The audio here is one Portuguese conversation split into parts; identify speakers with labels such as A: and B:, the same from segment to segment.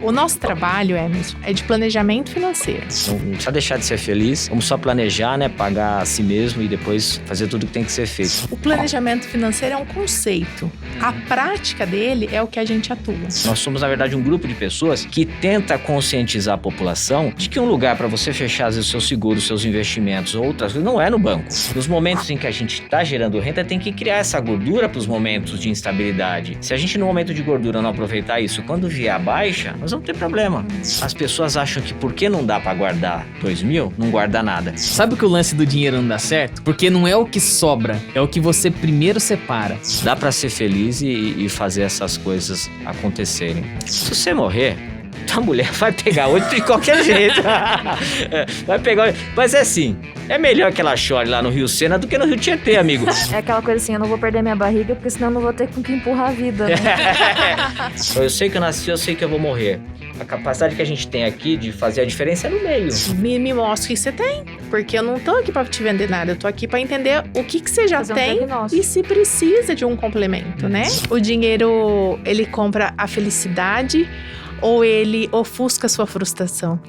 A: O nosso trabalho, Emerson, é de planejamento financeiro.
B: Não precisa deixar de ser feliz, vamos só planejar, né? Pagar a si mesmo e depois fazer tudo que tem que ser feito.
A: O planejamento financeiro é um conceito. A prática dele é o que a gente atua.
B: Nós somos, na verdade, um grupo de pessoas que tenta conscientizar a população de que um lugar para você fechar os seus seguros, seus investimentos ou outras coisas não é no banco. Nos momentos em que a gente está gerando renda, tem que criar essa gordura para os momentos de instabilidade. Se a gente, no momento de gordura, não aproveitar isso, quando vier a baixa, nós vamos ter problema. As pessoas acham que porque não dá pra guardar 2.000, não guarda nada.
C: Sabe que o lance do dinheiro não dá certo? Porque não é o que sobra, é o que você primeiro separa.
B: Dá pra ser feliz e fazer essas coisas acontecerem. Se você morrer, tua mulher vai pegar outro de qualquer jeito. Vai pegar. Mas é assim, é melhor que ela chore lá no Rio Sena do que no Rio Tietê, amigo.
D: É aquela coisa assim, eu não vou perder minha barriga, porque senão eu não vou ter com que empurrar a vida, né?
B: Eu sei que eu nasci, eu sei que eu vou morrer. A capacidade que a gente tem aqui de fazer a diferença é no meio.
A: Me mostra o que você tem, porque eu não tô aqui pra te vender nada, eu tô aqui pra entender o que você já
D: Fazer um
A: tem
D: diagnóstico.
A: e se precisa de um complemento, né? O dinheiro, ele compra a felicidade ou ele ofusca a sua frustração?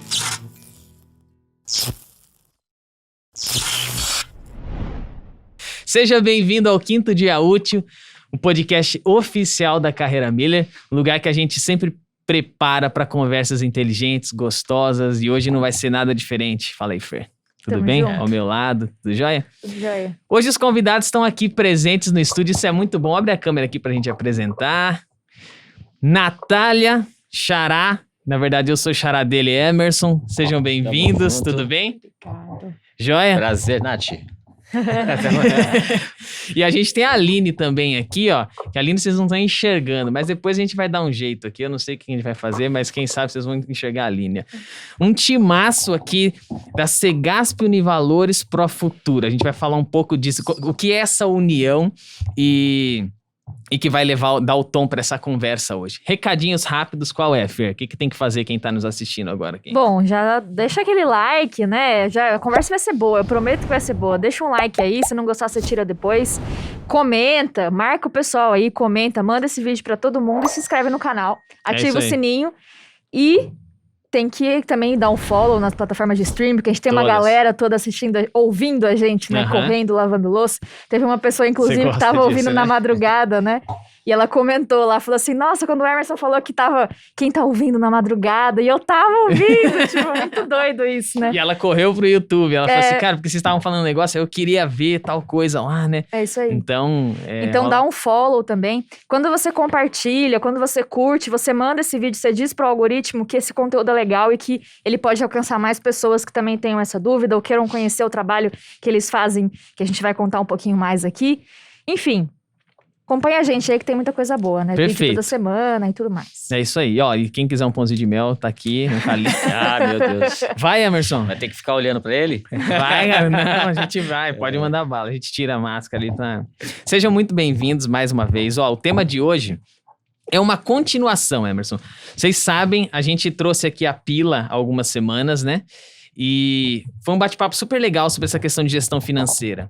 C: Seja bem-vindo ao Quinto Dia Útil, o podcast oficial da Carreira Miller, um lugar que a gente sempre prepara para conversas inteligentes, gostosas, e hoje não vai ser nada diferente. Fala aí, Fer. Tudo
D: Tamo
C: bem?
D: junto.
C: Ao meu lado, tudo jóia?
D: Tudo jóia.
C: Hoje os convidados estão aqui presentes no estúdio, isso é muito bom. Abre a câmera aqui pra gente apresentar. Natália, Xará, na verdade eu sou Xará dele, Emerson. Sejam bem-vindos,
B: junto.
C: tudo bem?
D: Obrigada.
C: Jóia?
B: Prazer, Nath.
C: E a gente tem a Aline também aqui, ó. Que a Aline vocês não estão enxergando, mas depois a gente vai dar um jeito aqui. Eu não sei o que a gente vai fazer, mas quem sabe vocês vão enxergar a Aline. Um timaço aqui da Segasp Univalores Pro Futuro. A gente vai falar um pouco disso, o que é essa união e que vai dar o tom para essa conversa hoje. Recadinhos rápidos, qual é, Fer? O que tem que fazer quem tá nos assistindo agora aqui?
D: Bom, já deixa aquele like, né? A conversa vai ser boa, eu prometo que vai ser boa. Deixa um like aí, se não gostar você tira depois. Comenta, marca o pessoal aí, comenta, manda esse vídeo pra todo mundo e se inscreve no canal. Ativa o
C: aí.
D: sininho e tem que também dar um follow nas plataformas de streaming, porque a gente tem uma
C: Todas.
D: galera toda assistindo, ouvindo a gente, né?
C: Aham.
D: Correndo, lavando louça. Teve uma pessoa,
C: Você
D: inclusive, que
C: gosta
D: tava
C: disso,
D: ouvindo
C: né?
D: na madrugada, né? E ela comentou lá, falou assim, nossa, quando o Emerson falou que tava, quem tá ouvindo na madrugada, e eu tava ouvindo, tipo, muito doido isso, né?
C: E ela correu pro YouTube, ela falou assim, cara, porque vocês estavam falando um negócio, eu queria ver tal coisa lá, né?
D: É isso aí.
C: Então,
D: Então dá um follow também. Quando você compartilha, quando você curte, você manda esse vídeo, você diz pro algoritmo que esse conteúdo é legal e que ele pode alcançar mais pessoas que também tenham essa dúvida ou queiram conhecer o trabalho que eles fazem, que a gente vai contar um pouquinho mais aqui. Enfim, acompanha a gente aí que tem muita coisa boa, né?
C: Perfeito.
D: Vídeo toda semana e tudo mais.
C: É isso aí, ó. E quem quiser um pãozinho de mel, tá aqui, não tá ali.
B: Ah, meu Deus.
C: Vai, Emerson.
B: Vai ter que ficar olhando pra ele?
C: Vai, cara. Não, a gente vai. Pode mandar bala. A gente tira a máscara ali, tá? Sejam muito bem-vindos mais uma vez. Ó, o tema de hoje é uma continuação, Emerson. Vocês sabem, a gente trouxe aqui a Pila há algumas semanas, né? E foi um bate-papo super legal sobre essa questão de gestão financeira.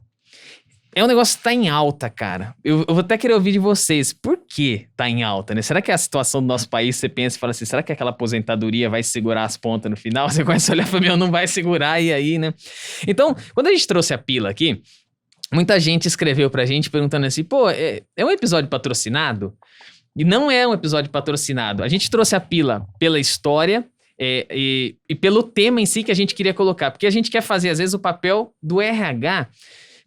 C: É um negócio que tá em alta, cara. Eu vou até querer ouvir de vocês. Por que tá em alta, né? Será que a situação do nosso país, você pensa e fala assim, será que aquela aposentadoria vai segurar as pontas no final? Você começa a olhar e fala, meu, não vai segurar, e aí, né? Então, quando a gente trouxe a Pila aqui, muita gente escreveu pra gente perguntando assim, pô, é um episódio patrocinado? E não é um episódio patrocinado. A gente trouxe a Pila pela história e pelo tema em si que a gente queria colocar. Porque a gente quer fazer, às vezes, o papel do RH.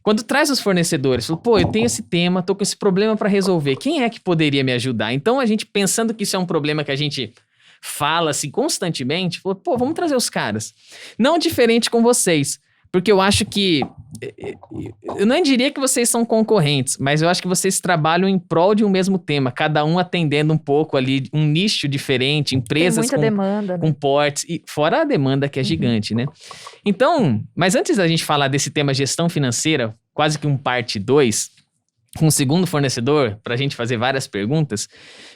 C: Quando traz os fornecedores, fala, pô, eu tenho esse tema, tô com esse problema para resolver. Quem é que poderia me ajudar? Então, a gente, pensando que isso é um problema que a gente fala assim constantemente, falou, pô, vamos trazer os caras. Não diferente com vocês. Porque eu acho que... Eu não diria que vocês são concorrentes, mas eu acho que vocês trabalham em prol de um mesmo tema, cada um atendendo um pouco ali, um nicho diferente, empresas
D: Tem muita demanda, né?
C: com portes, e fora a demanda que é gigante, né? Então, mas antes da gente falar desse tema gestão financeira, quase que um parte 2, com um segundo fornecedor, pra gente fazer várias perguntas,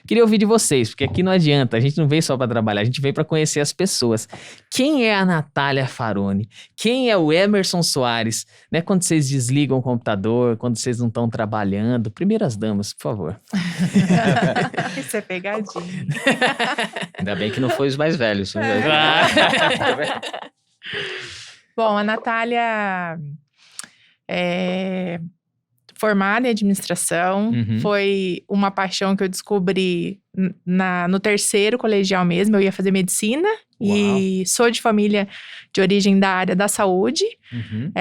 C: queria ouvir de vocês, porque aqui não adianta, a gente não veio só pra trabalhar, a gente veio pra conhecer as pessoas. Quem é a Natália Faroni? Quem é o Emerson Soares? Né, quando vocês desligam o computador, quando vocês não estão trabalhando? Primeiras damas, por favor.
A: Isso é pegadinha.
B: Ainda bem que não foi os mais velhos.
A: Bom, a Natália é formada em administração.
C: Uhum.
A: Foi uma paixão que eu descobri no terceiro colegial mesmo. Eu ia fazer medicina. E sou de família de origem da área da saúde.
C: Uhum.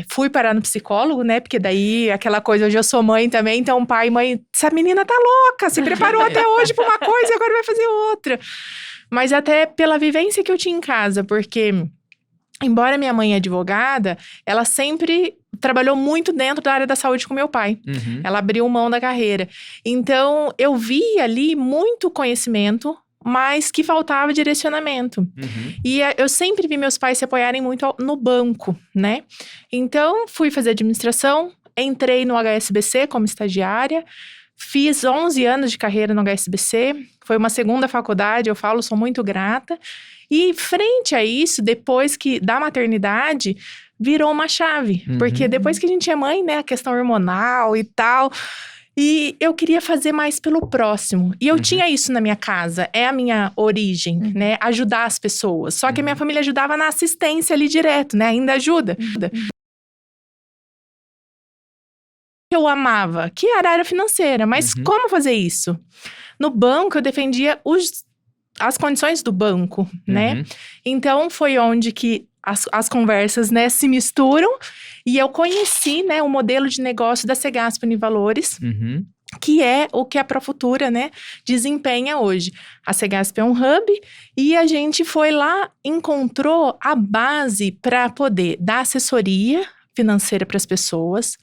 A: Fui parar no psicólogo, né? Porque daí, aquela coisa, hoje eu sou mãe também. Então, pai e mãe, essa menina tá louca. Se preparou até hoje pra uma coisa e agora vai fazer outra. Mas até pela vivência que eu tinha em casa. Porque, embora minha mãe é advogada, ela sempre trabalhou muito dentro da área da saúde com meu pai.
C: Uhum.
A: Ela abriu mão da carreira. Então, eu vi ali muito conhecimento, mas que faltava direcionamento.
C: Uhum.
A: E eu sempre vi meus pais se apoiarem muito no banco, né? Então, fui fazer administração, entrei no HSBC como estagiária, fiz 11 anos de carreira no HSBC, foi uma segunda faculdade, eu falo, sou muito grata. E frente a isso, depois da maternidade, virou uma chave.
C: Uhum.
A: Porque depois que a gente é mãe, né, a questão hormonal e tal... E eu queria fazer mais pelo próximo. E eu tinha isso na minha casa. É a minha origem, né? Ajudar as pessoas. Só que a minha família ajudava na assistência ali direto, né? Ainda ajuda. Eu amava, que era a área financeira. Mas como fazer isso? No banco, eu defendia as condições do banco, né? Então, foi onde que as conversas, né, se misturam. E eu conheci, né, o modelo de negócio da Segasp Univalores, que é o que a Profutura, né, desempenha hoje. A Segasp é um hub e a gente foi lá, encontrou a base para poder dar assessoria financeira para as pessoas,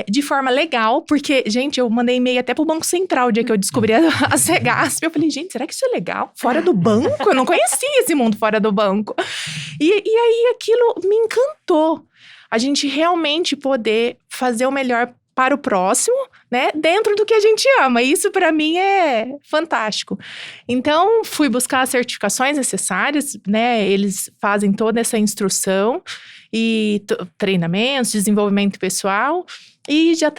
A: de forma legal, porque, gente, eu mandei e-mail até pro Banco Central o dia que eu descobri a Segasp. Eu falei, gente, será que isso é legal? Fora do banco? Eu não conhecia esse mundo fora do banco. E aí aquilo me encantou. A gente realmente poder fazer o melhor para o próximo, né? Dentro do que a gente ama. Isso, para mim, é fantástico. Então, fui buscar as certificações necessárias, né? Eles fazem toda essa instrução e treinamentos, desenvolvimento pessoal. E já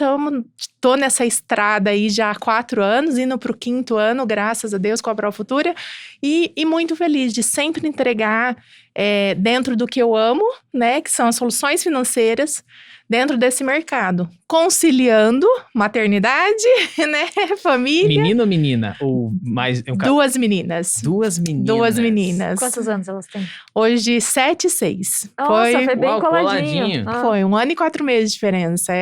A: tô nessa estrada aí já há 4 anos, indo pro 5º ano, graças a Deus, com a Profutura. E muito feliz de sempre entregar dentro do que eu amo, né? Que são as soluções financeiras dentro desse mercado. Conciliando maternidade, né? Família.
C: Menino ou menina? Ou mais...
A: 2 meninas.
C: 2 meninas.
A: 2 meninas.
D: Quantos anos elas têm?
A: Hoje, 7 e 6.
D: Nossa, foi bem
C: Uau,
D: coladinho.
C: coladinho.
A: Foi 1 ano e 4 meses de diferença.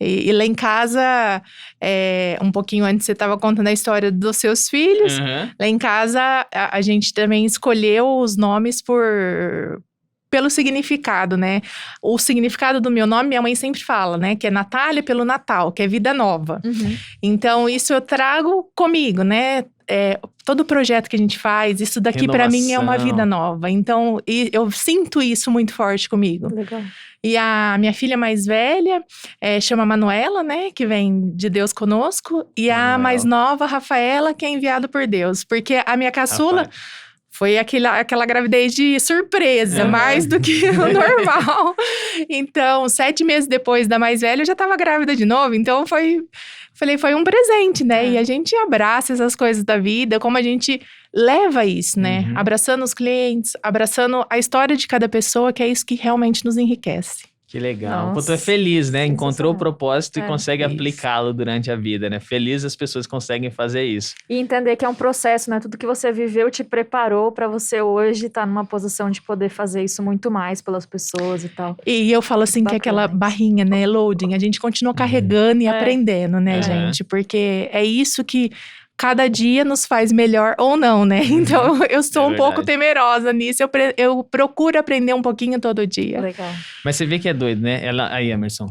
A: E lá em casa, um pouquinho antes você estava contando a história dos seus filhos. Lá em casa, a gente também escolheu os nomes pelo significado, né? O significado do meu nome, minha mãe sempre fala, né? Que é Natália pelo Natal, que é vida nova. Então, isso eu trago comigo, né? Todo projeto que a gente faz, isso daqui para mim é uma vida nova. Então, eu sinto isso muito forte comigo.
D: Legal.
A: E a minha filha mais velha chama Manuela, né? Que vem de Deus conosco. E a mais nova, Rafaela, que é enviada por Deus. Porque a minha caçula... Foi aquela gravidez de surpresa, mais do que o normal. Então, 7 meses depois da mais velha, eu já estava grávida de novo. Então, foi um presente, né? E a gente abraça essas coisas da vida, como a gente leva isso, né? Abraçando os clientes, abraçando a história de cada pessoa, que é isso que realmente nos enriquece.
C: Que legal.
D: Nossa,
C: Pô, tu é feliz, né? Encontrou o propósito e consegue
A: isso.
C: aplicá-lo durante a vida, né? Feliz as pessoas conseguem fazer isso.
D: E entender que é um processo, né? Tudo que você viveu te preparou pra você hoje estar numa posição de poder fazer isso muito mais pelas pessoas e tal.
A: E eu falo assim, que é aquela barrinha, né? Loading. A gente continua carregando e aprendendo, né, gente? Porque é isso que... cada dia nos faz melhor ou não, né? Então, eu sou um pouco temerosa nisso. Eu procuro aprender um pouquinho todo dia.
D: Legal.
C: Mas você vê que é doido, né? Aí, Emerson,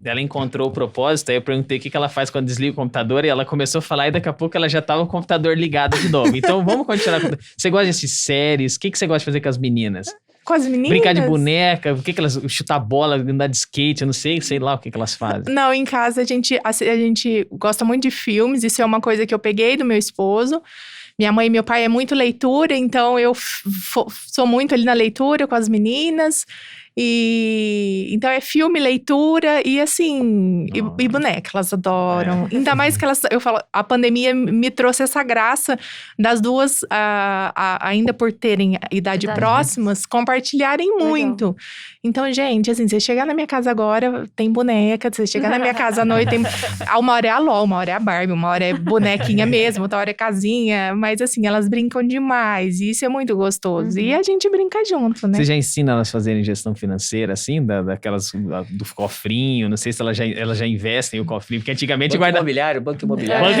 C: ela encontrou o propósito, aí eu perguntei o que ela faz quando desliga o computador, e ela começou a falar, e daqui a pouco ela já tava com o computador ligado de novo. Então, vamos continuar. Você gosta de assistir séries? O que você gosta de fazer com as meninas?
A: com as meninas.
C: Brincar de boneca, o que elas... Chutar bola, andar de skate, eu não sei lá o que elas fazem.
A: Não, em casa a gente gosta muito de filmes. Isso é uma coisa que eu peguei do meu esposo. Minha mãe e meu pai é muito leitura, então eu sou muito ali na leitura com as meninas. Então é filme, leitura e assim, e boneca, elas adoram. Ainda mais que eu falo, a pandemia me trouxe essa graça das duas, ainda por terem idade próximas, compartilharem muito. Então, gente, assim, você chegar na minha casa agora, tem boneca. Você chegar na minha casa à noite, tem... Uma hora é a LOL, uma hora é a Barbie, uma hora é bonequinha mesmo, outra hora é casinha. Mas assim, elas brincam demais e isso é muito gostoso. E a gente brinca junto, né?
C: Você já ensina elas a fazerem gestão financeira, assim, daquelas do cofrinho? Não sei se elas já investem o cofrinho, porque antigamente
B: Banco imobiliário.
C: Banco imobiliário,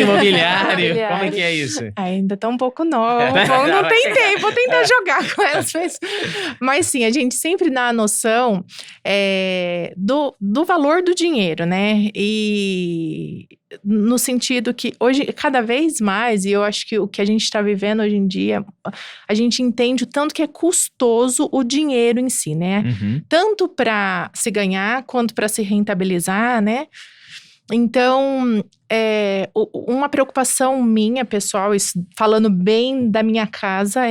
C: como é que é isso?
A: Ainda tá um pouco novo, não tem tempo, vou tentar jogar com elas. Mas sim, a gente sempre dá a noção do valor do dinheiro, né? E no sentido que hoje, cada vez mais, e eu acho que o que a gente está vivendo hoje em dia, a gente entende o tanto que é custoso o dinheiro em si, né? Tanto para se ganhar, quanto para se rentabilizar, né? Então, uma preocupação minha, pessoal, falando bem da minha casa,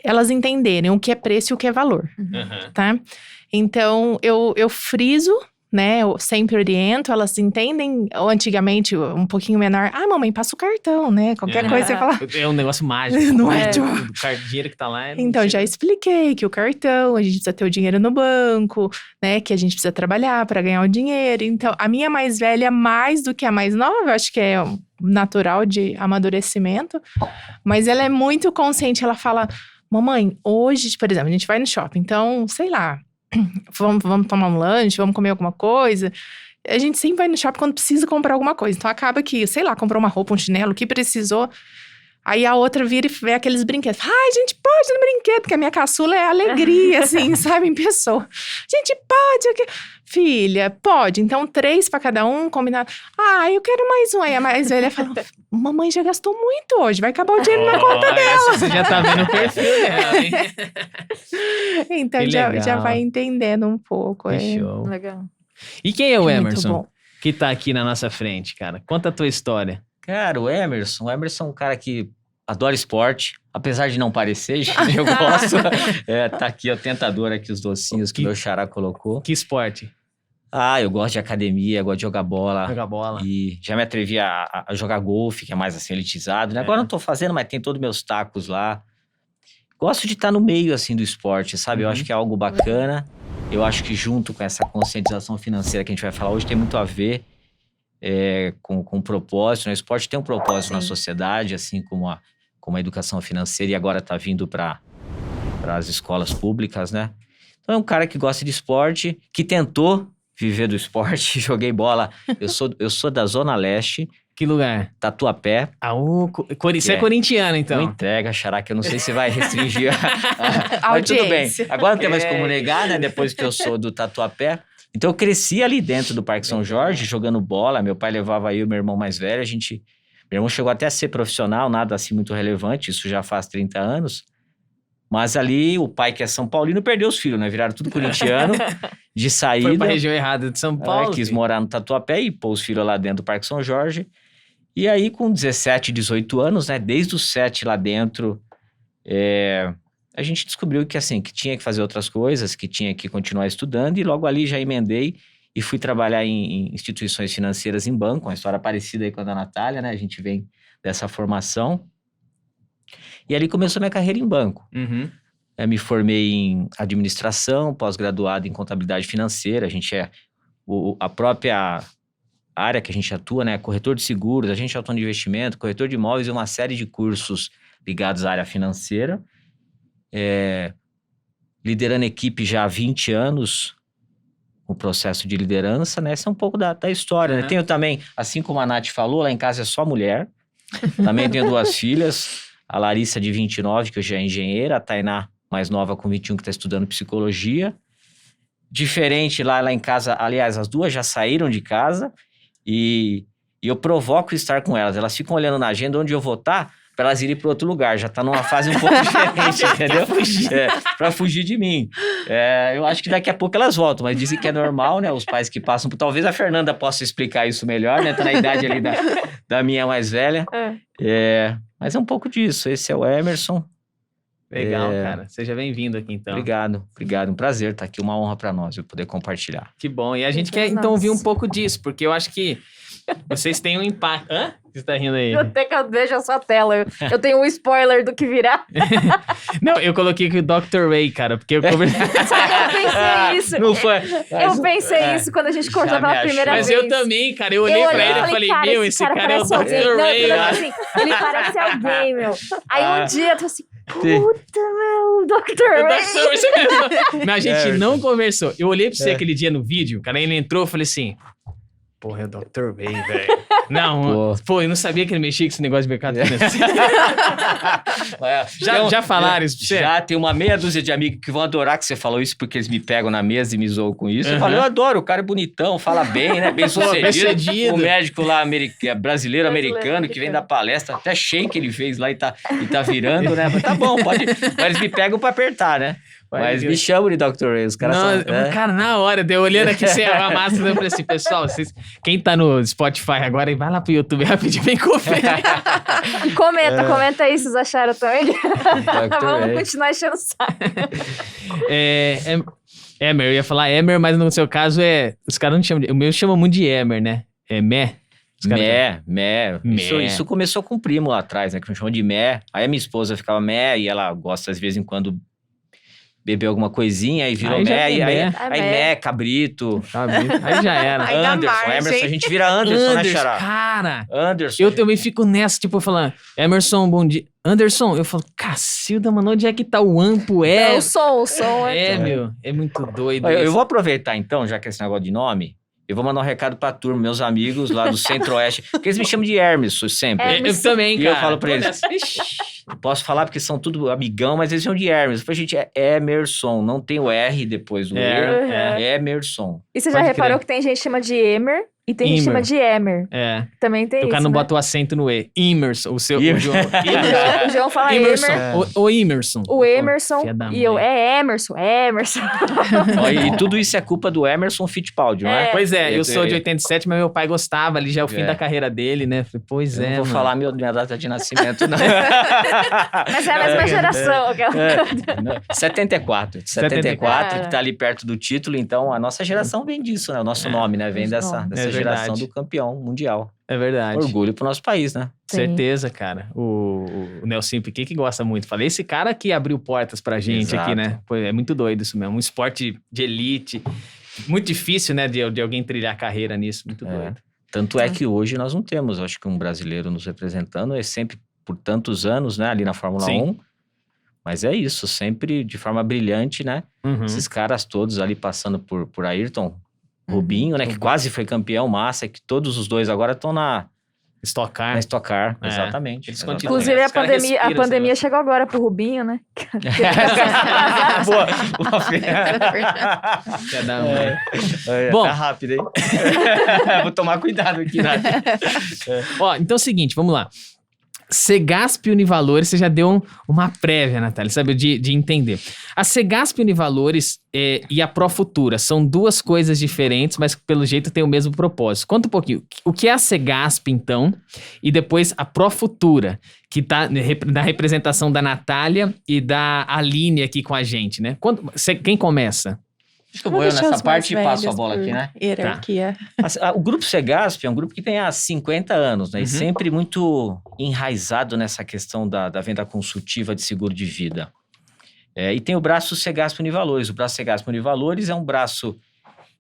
A: elas entenderem o que é preço e o que é valor, tá? Então, eu friso, né? Eu sempre oriento, elas entendem, ou antigamente, um pouquinho menor, mamãe, passa o cartão, né? Qualquer coisa você fala...
C: É um negócio mágico.
A: Não
C: é? O dinheiro que tá lá...
A: Então, já expliquei que o cartão, a gente precisa ter o dinheiro no banco, né? Que a gente precisa trabalhar para ganhar o dinheiro. Então, a minha mais velha, mais do que a mais nova, eu acho que é natural de amadurecimento, mas ela é muito consciente, ela fala... Mamãe, hoje, por exemplo, a gente vai no shopping, então, sei lá, vamos tomar um lanche, vamos comer alguma coisa. A gente sempre vai no shopping quando precisa comprar alguma coisa. Então, acaba que, sei lá, comprou uma roupa, um chinelo, o que precisou. Aí a outra vira e vê aqueles brinquedos. A gente pode ir no brinquedo, porque a minha caçula é alegria, assim, sabe, em pessoa. A gente pode... Filha, pode. Então, 3 para cada um, combinado. Eu quero mais um. Aí a mais velha fala, mamãe já gastou muito hoje, vai acabar o dinheiro na conta dela.
C: Você já tá vendo o perfil dela, hein?
A: Então, já vai entendendo um pouco.
C: Que show.
D: Legal.
C: E quem é o
A: Muito
C: Emerson,
A: bom.
C: que tá aqui na nossa frente, cara? Conta a tua história.
B: Cara, o Emerson é um cara que adora esporte, apesar de não parecer, gente, eu gosto. Tá aqui, ó, tentador aqui os docinhos que o meu xará colocou.
C: Que esporte?
B: Eu gosto de academia, gosto de jogar bola.
C: Jogar bola.
B: E já me atrevi a jogar golfe, que é mais assim, elitizado, né? Agora não tô fazendo, mas tem todos meus tacos lá. Gosto de estar no meio, assim, do esporte, sabe? Eu acho que é algo bacana. Eu acho que junto com essa conscientização financeira que a gente vai falar hoje, tem muito a ver com o propósito, né? O esporte tem um propósito na sociedade, assim como a educação financeira, e agora tá vindo para as escolas públicas, né? Então é um cara que gosta de esporte, que tentou viver do esporte, joguei bola. Eu sou da Zona Leste.
C: Que lugar?
B: Tatuapé.
C: Você é corintiano, então.
B: Não entrega, xará, que eu não sei se vai restringir mas tudo bem. Agora não tem mais como negar, né? Depois que eu sou do Tatuapé. Então eu cresci ali dentro do Parque São Jorge, jogando bola. Meu pai levava eu e meu irmão mais velho. Meu irmão chegou até a ser profissional, nada assim muito relevante. Isso já faz 30 anos. Mas ali, o pai que é São Paulino perdeu os filhos, né? Viraram tudo corintiano, de saída.
C: Foi pra região errada de São Paulo.
B: Quis morar no Tatuapé e pôs os filhos lá dentro do Parque São Jorge. E aí, com 17, 18 anos, né? Desde os 7 lá dentro, a gente descobriu que, assim, que tinha que fazer outras coisas, que tinha que continuar estudando. E logo ali já emendei e fui trabalhar em instituições financeiras em banco. Uma história parecida aí com a da Natália, né? A gente vem dessa formação. E ali começou minha carreira em banco. Me formei em administração, pós-graduado em contabilidade financeira. A gente a própria área que a gente atua, né? Corretor de seguros, agente autônomo de investimento, corretor de imóveis e uma série de cursos ligados à área financeira. Liderando equipe já há 20 anos, o processo de liderança, né? Esse é um pouco da história, né? Tenho também, assim como a Nath falou, lá em casa é só mulher. Também tenho 2 filhas. A Larissa, de 29, que hoje é engenheira. A Tainá, mais nova, com 21, que está estudando psicologia. Diferente lá em casa. Aliás, as 2 já saíram de casa. E eu provoco estar com elas. Elas ficam olhando na agenda onde eu vou estar. pra elas irem para outro lugar. Já tá numa fase um pouco diferente, entendeu? Pra fugir de mim. Eu acho que daqui a pouco elas voltam, mas dizem que é normal, né? Os pais que passam por... Talvez a Fernanda possa explicar isso melhor, né? Tá na idade ali da minha mais velha. Mas é um pouco disso. Esse é o Emerson.
C: Legal, cara. Seja bem-vindo aqui, então.
B: Obrigado. Um prazer estar aqui. Uma honra para nós eu poder compartilhar.
C: Que bom. E a gente quer, então, ouvir um pouco disso, porque eu acho que vocês têm um impacto. Hã? Você tá rindo aí?
D: Até que eu vejo a sua tela. Eu tenho um spoiler do que virá.
C: Não, eu coloquei aqui o Dr. Ray, cara, porque eu conversei...
D: Eu pensei isso.
B: Não foi?
D: Eu pensei isso quando a gente conversou pela primeira
C: Mas
D: vez.
C: eu também, cara. Eu olhei pra ele e falei, meu, esse cara é o Dr. Ray.
D: Assim, ele parece alguém, meu. Aí um dia eu tô assim, puta, meu, Dr. Ray.
C: Isso mesmo. Mas a gente não conversou. Eu olhei pra você aquele dia no vídeo, cara, aí ele entrou e falei assim... Porra, é o Dr. Ray, velho. Não, pô, eu não sabia que ele mexia com esse negócio de mercado financeiro. Já falaram isso pra você?
B: Já, tem uma meia dúzia de amigos que vão adorar que você falou isso, porque eles me pegam na mesa e me zoam com isso. Eu falo, eu adoro, o cara é bonitão, fala bem, né? Bem sucedido. O médico lá, brasileiro, americano, que vem da palestra, até shake ele fez lá e tá virando, né? Mas tá bom, pode... Mas eles me pegam pra apertar, né? Mas me chamam de Dr. Ray, os caras são...
C: Cara, na hora, eu olhando aqui sem a máscara, eu falei assim, pessoal, quem tá no Spotify agora, vai lá pro YouTube rapidinho, vem conferir.
D: Comenta aí se vocês acharam também. Vamos continuar enchendo o saco.
C: Emer, eu ia falar Emer, mas no seu caso os caras não chamam o meu chama muito de Emer, né? É Mé.
B: Mé. Isso começou com um primo lá atrás, né? Que me chamou de Mé. Aí a minha esposa ficava Mé e ela gosta, às vezes em quando... beber alguma coisinha, aí virou Mé, Cabrito.
C: Aí já era.
B: Anderson, Emerson, a gente vira Anderson, né, Xará?
C: Cara,
B: Anderson.
C: Eu também fico nessa, tipo, falando, Emerson, bom dia. Anderson, eu falo, Cacilda, mano, onde é que tá o ampo?
D: O som.
C: Meu, é muito doido.
B: Eu vou aproveitar então, já que esse negócio de nome, eu vou mandar um recado pra turma, meus amigos lá do Centro-Oeste, porque eles me chamam de Hermes sempre.
C: Eu também, cara.
B: E eu falo pra eles, posso falar porque são tudo amigão, mas eles chamam de Hermes. Eu falei, gente, é Emerson, não tem o R depois do E, Emerson.
D: E você já reparou que tem gente que chama de Emer e tem gente que chama de Emer. Também tem isso,
C: o cara não bota o acento no E. Emerson, o João
D: o João fala
C: Emerson.
D: Emer.
C: O Emerson.
D: O Emerson. E eu, Emerson.
B: E tudo isso é culpa do Emerson Fittipaldi, não é?
C: Pois eu sou de 87, mas meu pai gostava ali, já é o fim da carreira dele, né? Falei, pois
B: eu não vou falar minha data de nascimento, não.
D: Mas é a mesma geração.
B: 74, que tá ali perto do título, então a nossa geração vem disso, né? O nosso nome, né? Vem dessa geração do campeão mundial.
C: É verdade.
B: Orgulho pro nosso país, né?
C: Sim. Certeza, cara. O Nelson Piquet que gosta muito. Falei, esse cara que abriu portas pra gente aqui, né? Pô, é muito doido isso mesmo. Um esporte de elite. Muito difícil, né? De alguém trilhar carreira nisso. Muito doido.
B: Tanto é que hoje nós não temos, acho que um brasileiro nos representando. É sempre por tantos anos, né? Ali na Fórmula 1. Mas é isso, sempre de forma brilhante, né? Esses caras todos ali passando por Ayrton... Rubinho, né? Que quase foi campeão, Massa, que todos os dois agora estão na
C: Stock Car.
B: Na Stock Car, exatamente.
D: Inclusive, a pandemia chegou agora pro Rubinho, né?
B: Boa.
C: Bom,
B: tá rápido, hein? Vou tomar cuidado aqui, né?
C: Então é o seguinte, vamos lá. Cegasp e Univalores, você já deu uma prévia, Natália, sabe, de entender. A Cegasp e Univalores e a Profutura são duas coisas diferentes, mas pelo jeito tem o mesmo propósito. Conta um pouquinho, o que é a Cegasp, então, e depois a Profutura, que tá na representação da Natália e da Aline aqui com a gente, né? Quem começa?
B: Acho que eu vou nessa parte e passo a bola aqui, né?
A: Hierarquia.
B: Tá. O Grupo Cegasp é um grupo que tem há 50 anos, né? E sempre muito enraizado nessa questão da venda consultiva de seguro de vida. E tem o braço Cegasp Univalores. O braço Cegasp Univalores é um braço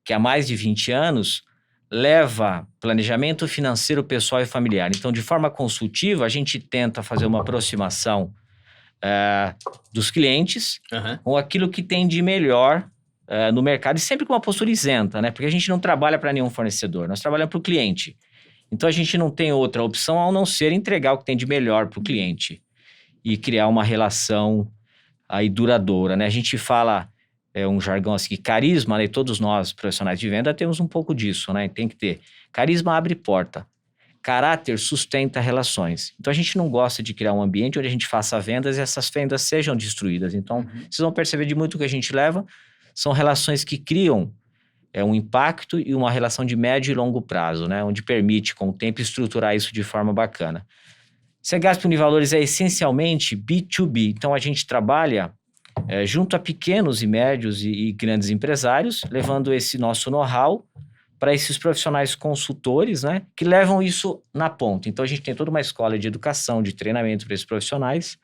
B: que há mais de 20 anos leva planejamento financeiro pessoal e familiar. Então, de forma consultiva, a gente tenta fazer uma aproximação dos clientes com aquilo que tem de melhor no mercado, e sempre com uma postura isenta, né? Porque a gente não trabalha para nenhum fornecedor, nós trabalhamos para o cliente. Então, a gente não tem outra opção ao não ser entregar o que tem de melhor para o cliente e criar uma relação aí duradoura, né? A gente fala um jargão assim, carisma, né? E todos nós, profissionais de venda, temos um pouco disso, né? Tem que ter. Carisma abre porta. caráter sustenta relações. Então, a gente não gosta de criar um ambiente onde a gente faça vendas e essas vendas sejam destruídas. Então, vocês vão perceber de muito que a gente leva são relações que criam um impacto e uma relação de médio e longo prazo, né? Onde permite, com o tempo, estruturar isso de forma bacana. Segasp Univalores é essencialmente B2B. Então, a gente trabalha junto a pequenos e médios e grandes empresários, levando esse nosso know-how para esses profissionais consultores, né, que levam isso na ponta. Então, a gente tem toda uma escola de educação, de treinamento para esses profissionais.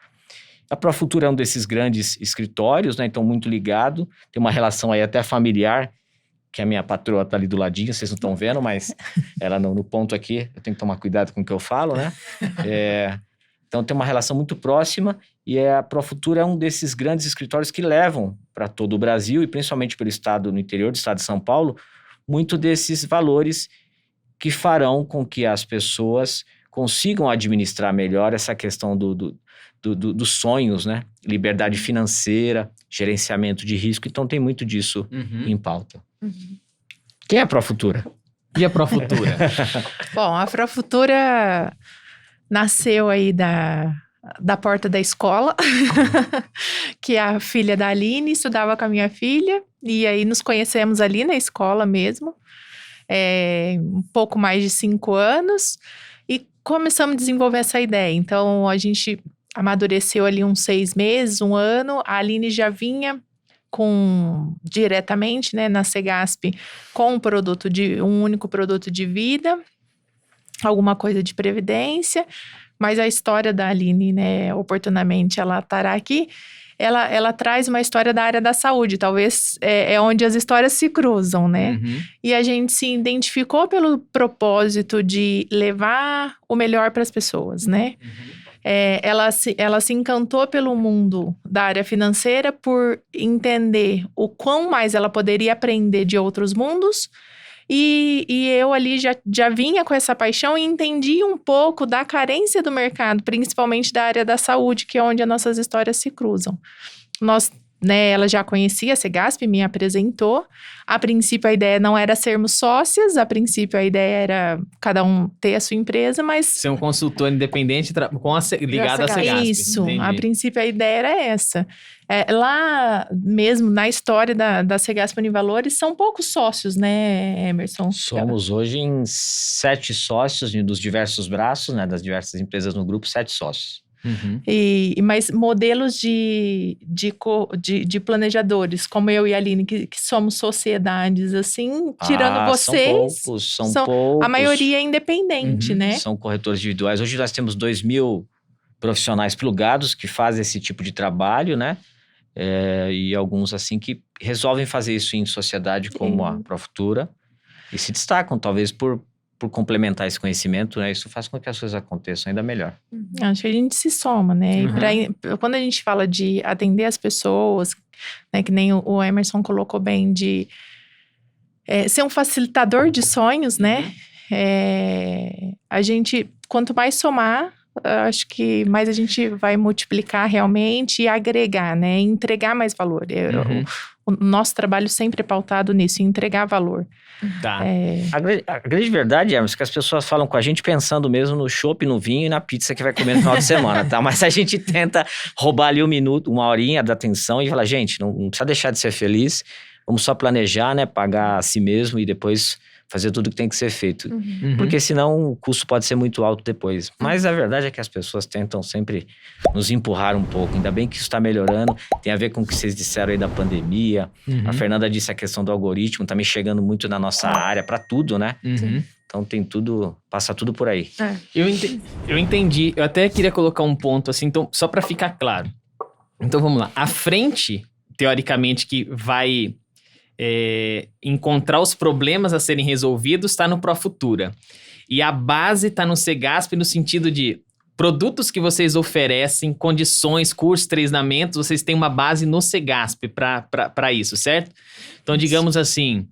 B: A Profutura é um desses grandes escritórios, né, então muito ligado, tem uma relação aí até familiar, que a minha patroa está ali do ladinho, vocês não estão vendo, mas ela no ponto aqui, eu tenho que tomar cuidado com o que eu falo, né? Então, tem uma relação muito próxima e a Profutura é um desses grandes escritórios que levam para todo o Brasil e principalmente pelo estado, no interior do estado de São Paulo, muito desses valores que farão com que as pessoas consigam administrar melhor essa questão dos sonhos, né? Liberdade financeira, gerenciamento de risco. Então, tem muito disso em pauta. Quem é a Profutura?
C: E a Profutura?
A: Bom, a Profutura nasceu aí da porta da escola, que a filha da Aline estudava com a minha filha, e aí nos conhecemos ali na escola mesmo, um pouco mais de 5 anos, e começamos a desenvolver essa ideia. Então, a gente amadureceu ali uns 6 meses, 1 ano, a Aline já vinha diretamente, né, na Segasp, com um único produto de vida, alguma coisa de previdência, mas a história da Aline, né, oportunamente ela estará aqui, ela traz uma história da área da saúde, talvez é onde as histórias se cruzam, né? E a gente se identificou pelo propósito de levar o melhor para as pessoas, né? Ela se encantou pelo mundo da área financeira por entender o quão mais ela poderia aprender de outros mundos. E eu ali já vinha com essa paixão e entendi um pouco da carência do mercado, principalmente da área da saúde, que é onde as nossas histórias se cruzam. Ela já conhecia a Segasp, me apresentou. A princípio, a ideia não era sermos sócias. A princípio, a ideia era cada um ter a sua empresa, mas...
C: Ser um consultor independente ligado à Segasp.
A: Isso.
C: Entendi.
A: A princípio, a ideia era essa. Lá mesmo, na história da Segasp Univalores, são poucos sócios, né, Emerson?
B: Somos hoje em 7 sócios, dos diversos braços, né, das diversas empresas no grupo, 7 sócios.
A: Mas modelos de planejadores, como eu e a Aline, que somos sociedades, assim, tirando vocês...
B: São poucos.
A: A maioria é independente, né?
B: São corretores individuais. Hoje nós temos 2.000 profissionais plugados que fazem esse tipo de trabalho, né? E alguns, assim, que resolvem fazer isso em sociedade como a Profutura e se destacam, talvez, por complementar esse conhecimento, né? Isso faz com que as coisas aconteçam ainda melhor.
A: Acho que a gente se soma, né? Quando a gente fala de atender as pessoas, né? Que nem o Emerson colocou bem, de ser um facilitador de sonhos, né? A gente, quanto mais somar, acho que mais a gente vai multiplicar realmente e agregar, né? Entregar mais valor. O nosso trabalho sempre é pautado nisso, em entregar valor.
C: Tá.
B: A grande verdade, Emerson, que as pessoas falam com a gente pensando mesmo no chopp, no vinho e na pizza que vai comer no final de semana, tá? Mas a gente tenta roubar ali 1 minuto, 1 horinha da atenção e falar, gente, não precisa deixar de ser feliz, vamos só planejar, né? Pagar a si mesmo e depois fazer tudo que tem que ser feito. Porque senão o custo pode ser muito alto depois. Mas a verdade é que as pessoas tentam sempre nos empurrar um pouco. Ainda bem que isso está melhorando. Tem a ver com o que vocês disseram aí da pandemia. A Fernanda disse a questão do algoritmo. Tá me chegando muito na nossa área para tudo, né? Então tem tudo, passa tudo por aí.
C: Eu entendi. Eu até queria colocar um ponto assim, então, só para ficar claro. Então vamos lá. A frente, teoricamente, que vai... encontrar os problemas a serem resolvidos está no Profutura. E a base está no Segasp no sentido de produtos que vocês oferecem, condições, cursos, treinamentos, vocês têm uma base no Segasp para isso, certo? Então, digamos assim,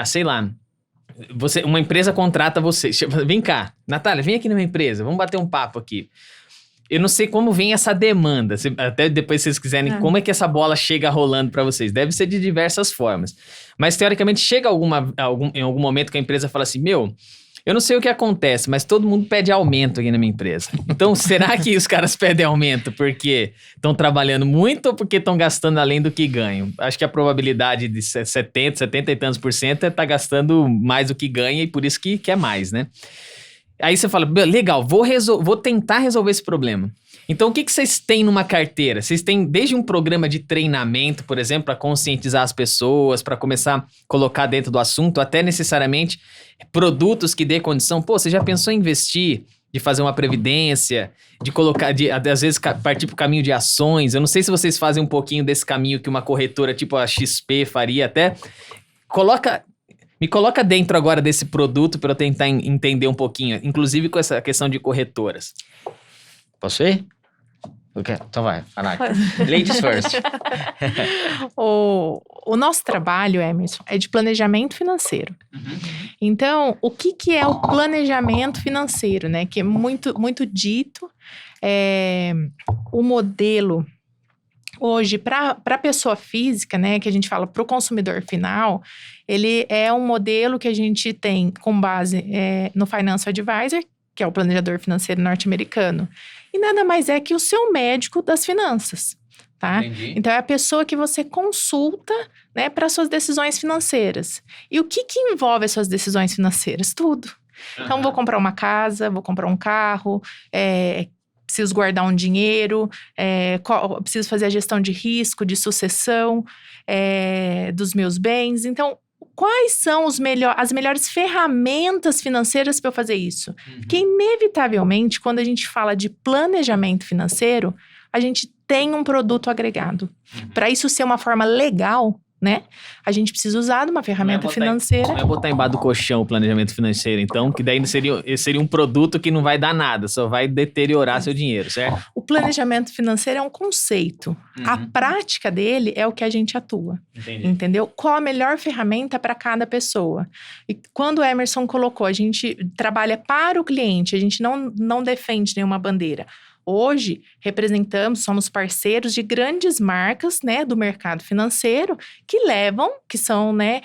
C: sei lá, uma empresa contrata vocês. Vem cá, Natália, vem aqui na minha empresa, vamos bater um papo aqui. Eu não sei como vem essa demanda, até depois se vocês quiserem, como é que essa bola chega rolando para vocês? Deve ser de diversas formas. Mas, teoricamente, chega em algum momento que a empresa fala assim, Eu não sei o que acontece, mas todo mundo pede aumento aqui na minha empresa. Então, será que os caras pedem aumento porque estão trabalhando muito ou porque estão gastando além do que ganham? Acho que a probabilidade de 70 e tantos % é estar gastando mais do que ganha e por isso que quer mais, né? Aí você fala, legal, vou tentar resolver esse problema. Então, o que vocês têm numa carteira? Vocês têm desde um programa de treinamento, por exemplo, para conscientizar as pessoas, para começar a colocar dentro do assunto, até necessariamente produtos que dê condição. Pô, você já pensou em investir, de fazer uma previdência, de colocar, às vezes partir para o caminho de ações? Eu não sei se vocês fazem um pouquinho desse caminho que uma corretora tipo a XP faria até. Me coloca dentro agora desse produto para eu tentar entender um pouquinho, inclusive com essa questão de corretoras.
B: Posso ir? Okay. Então vai, Anaque. Ladies first.
A: O nosso trabalho, Emerson, é de planejamento financeiro. Então, o que é o planejamento financeiro, né? Que é muito dito. O modelo, hoje, para a pessoa física, né? Que a gente fala para o consumidor final, ele é um modelo que a gente tem com base no Financial Advisor, que é o planejador financeiro norte-americano. E nada mais é que o seu médico das finanças, tá?
C: Entendi.
A: Então, é a pessoa que você consulta, né, para suas decisões financeiras. E o que envolve as suas decisões financeiras? Tudo. Então, vou comprar uma casa, vou comprar um carro, preciso guardar um dinheiro, preciso fazer a gestão de risco, de sucessão dos meus bens. Então, quais são as melhores ferramentas financeiras para eu fazer isso? Porque, inevitavelmente, quando a gente fala de planejamento financeiro, a gente tem um produto agregado. Para isso ser uma forma legal, né? A gente precisa usar de uma ferramenta financeira.
C: Não é botar embaixo do colchão o planejamento financeiro, então, que daí seria um produto que não vai dar nada, só vai deteriorar seu dinheiro, certo?
A: O planejamento financeiro é um conceito. A prática dele é o que a gente atua.
C: Entendi.
A: Entendeu? Qual a melhor ferramenta para cada pessoa? E quando o Emerson colocou, a gente trabalha para o cliente, a gente não defende nenhuma bandeira. Hoje, somos parceiros de grandes marcas, né, do mercado financeiro que são, né,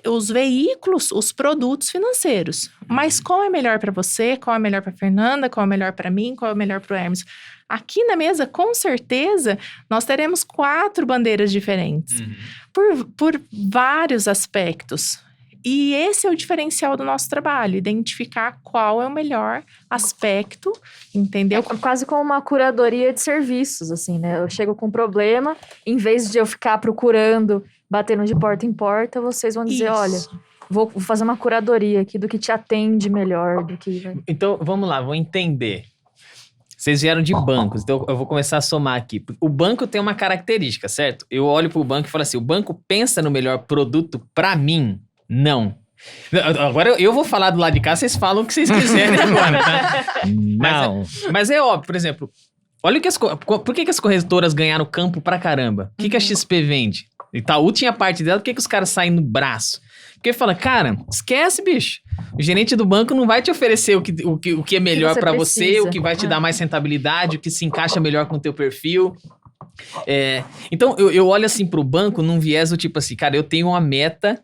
A: os veículos, os produtos financeiros. Mas qual é melhor para você? Qual é melhor para Fernanda? Qual é melhor para mim? Qual é melhor para o Hermes? Aqui na mesa, com certeza, nós teremos 4 bandeiras diferentes, por vários aspectos. E esse é o diferencial do nosso trabalho, identificar qual é o melhor aspecto, entendeu?
D: É quase como uma curadoria de serviços, assim, né? Eu chego com um problema, em vez de eu ficar procurando, batendo de porta em porta, vocês vão dizer, olha, vou fazer uma curadoria aqui do que te atende melhor, do que...
C: Então, vamos lá, vou entender. Vocês vieram de bancos, então eu vou começar a somar aqui. O banco tem uma característica, certo? Eu olho pro banco e falo assim, o banco pensa no melhor produto pra mim? Não. Agora eu vou falar do lado de cá, vocês falam o que vocês quiserem agora, tá?
B: Não.
C: Mas é óbvio, por exemplo, olha o que por que as corretoras ganharam campo pra caramba? O que a XP vende? Itaú tinha parte dela, por que os caras saem no braço? Porque fala, cara, esquece, bicho. O gerente do banco não vai te oferecer o que é melhor pra você, o que vai te dar mais rentabilidade, o que se encaixa melhor com o teu perfil. Então, eu olho assim pro banco num viés do tipo assim, cara, eu tenho uma meta...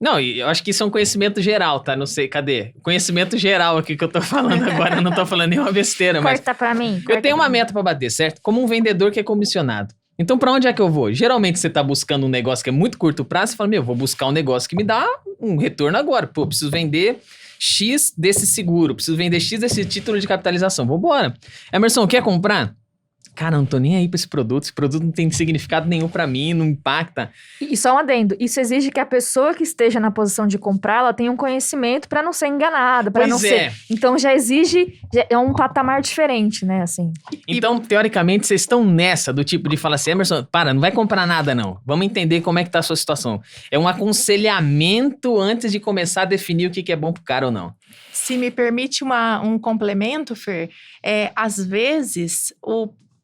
C: Não, eu acho que isso é um conhecimento geral, tá? Não sei, cadê? Conhecimento geral aqui que eu tô falando agora, eu não tô falando nenhuma besteira, mas...
D: Corta pra mim.
C: Eu tenho uma meta pra bater, certo? Como um vendedor que é comissionado. Então, pra onde é que eu vou? Geralmente, você tá buscando um negócio que é muito curto prazo, você fala, vou buscar um negócio que me dá um retorno agora. Pô, preciso vender X desse seguro, preciso vender X desse título de capitalização. Vambora. Emerson, quer comprar? Cara, não tô nem aí pra esse produto não tem significado nenhum pra mim, não impacta.
D: E só um adendo, isso exige que a pessoa que esteja na posição de comprar, ela tenha um conhecimento pra não ser enganada, pra não ser... Então já exige, é um patamar diferente, né, assim.
C: Então, teoricamente, vocês estão nessa, do tipo de falar assim, Emerson, não vai comprar nada não, vamos entender como é que tá a sua situação. É um aconselhamento antes de começar a definir o que é bom pro cara ou não.
A: Se me permite um complemento, Fer, às vezes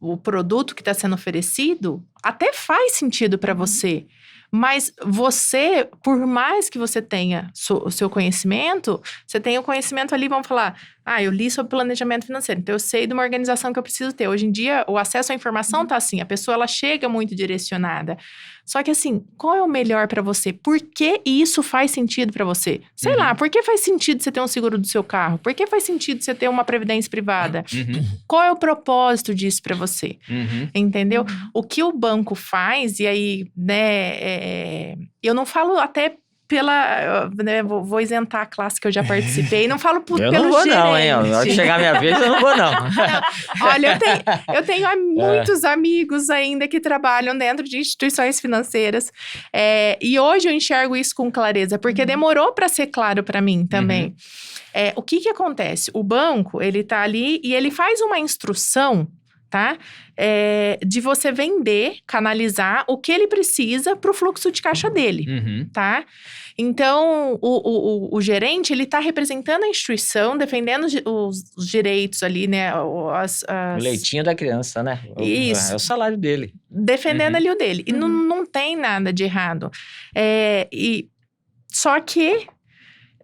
A: o produto que está sendo oferecido, até faz sentido para você. Mas você, por mais que você tenha o seu conhecimento, você tem o conhecimento ali, vamos falar, eu li sobre planejamento financeiro, então eu sei de uma organização que eu preciso ter. Hoje em dia, o acesso à informação tá assim, a pessoa ela chega muito direcionada. Só que assim, qual é o melhor para você? Por que isso faz sentido para você? Sei lá, por que faz sentido você ter um seguro do seu carro? Por que faz sentido você ter uma previdência privada? Qual é o propósito disso para você? Entendeu? O que o banco faz, e aí, né, eu não falo até né, vou isentar a classe que eu já participei. Não falo pelo gerente.
B: Eu não vou não, hein? Na hora que chegar a minha vez, eu não vou não.
A: Olha, eu tenho muitos amigos ainda que trabalham dentro de instituições financeiras. E hoje eu enxergo isso com clareza, porque demorou para ser claro para mim também. O que acontece? O banco, ele tá ali e ele faz uma instrução, tá? De você vender, canalizar o que ele precisa para o fluxo de caixa dele, tá? Então, o gerente, ele tá representando a instituição, defendendo os direitos ali, né?
B: O leitinho da criança, né?
A: Isso.
B: É o salário dele.
A: Defendendo ali o dele. E não tem nada de errado. Só que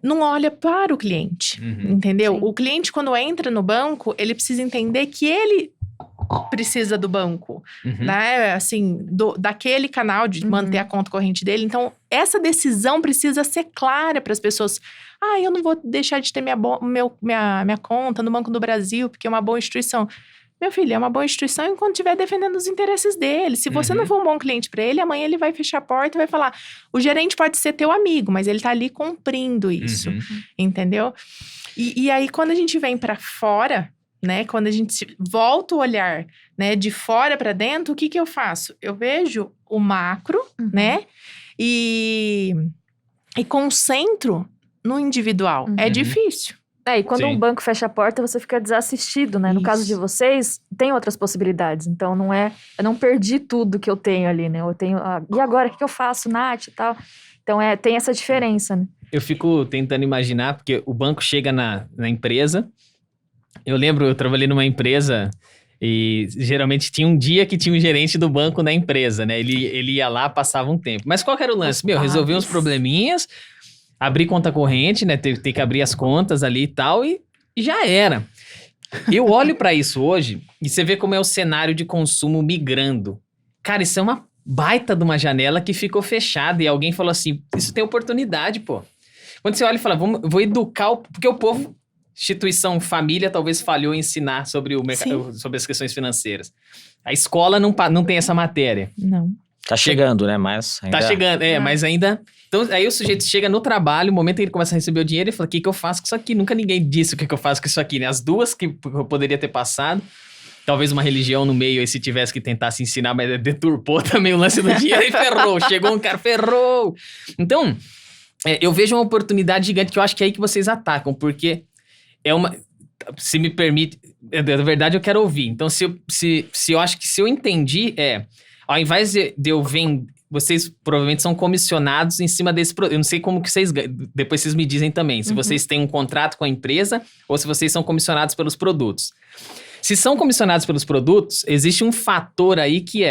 A: não olha para o cliente, entendeu?
D: Sim.
A: O cliente, quando entra no banco, ele precisa entender que ele precisa do banco, né? Assim, daquele canal de manter a conta corrente dele. Então, essa decisão precisa ser clara para as pessoas. Eu não vou deixar de ter minha conta no Banco do Brasil, porque é uma boa instituição. Meu filho, é uma boa instituição enquanto estiver defendendo os interesses dele. Se você não for um bom cliente para ele, amanhã ele vai fechar a porta e vai falar, o gerente pode ser teu amigo, mas ele tá ali cumprindo isso, entendeu? E aí, quando a gente vem para fora, né, quando a gente volta o olhar, né, de fora para dentro, o que eu faço? Eu vejo o macro, né, e concentro no individual. É difícil.
D: E quando um banco fecha a porta, você fica desassistido, né? No caso de vocês, tem outras possibilidades. Então, eu não perdi tudo que eu tenho ali, né? Eu tenho, e agora, o que eu faço, Nath e tal? Então, tem essa diferença, né?
C: Eu fico tentando imaginar, porque o banco chega na empresa. Eu lembro, eu trabalhei numa empresa e geralmente tinha um dia que tinha um gerente do banco na empresa, né? Ele ia lá, passava um tempo. Mas qual que era o lance? Resolvi uns probleminhas, abri conta corrente, né? Ter que abrir as contas ali e tal, e já era. Eu olho pra isso hoje e você vê como é o cenário de consumo migrando. Cara, isso é uma baita de uma janela que ficou fechada e alguém falou assim, isso tem oportunidade, pô. Quando você olha e fala, vou educar, porque o povo, instituição, família, talvez falhou em ensinar sobre o mercado, sobre as questões financeiras. A escola não tem essa matéria.
A: Não.
B: Tá chegando, né? Mas ainda...
C: Tá chegando, mas ainda... Então, aí o sujeito chega no trabalho, o momento em que ele começa a receber o dinheiro, ele fala, o que eu faço com isso aqui? Nunca ninguém disse o que eu faço com isso aqui, né? As duas que eu poderia ter passado, talvez uma religião no meio aí, se tivesse que tentar se ensinar, mas deturpou também o lance do dinheiro e ferrou. Chegou um cara, ferrou! Então, eu vejo uma oportunidade gigante que eu acho que é aí que vocês atacam, porque é uma... Se me permite, na verdade eu quero ouvir. Então, se eu acho que se eu entendi, ao invés de eu vender, vocês provavelmente são comissionados em cima desse produto. Eu não sei como que vocês... Depois vocês me dizem também. Se vocês têm um contrato com a empresa ou se vocês são comissionados pelos produtos. Se são comissionados pelos produtos, existe um fator aí que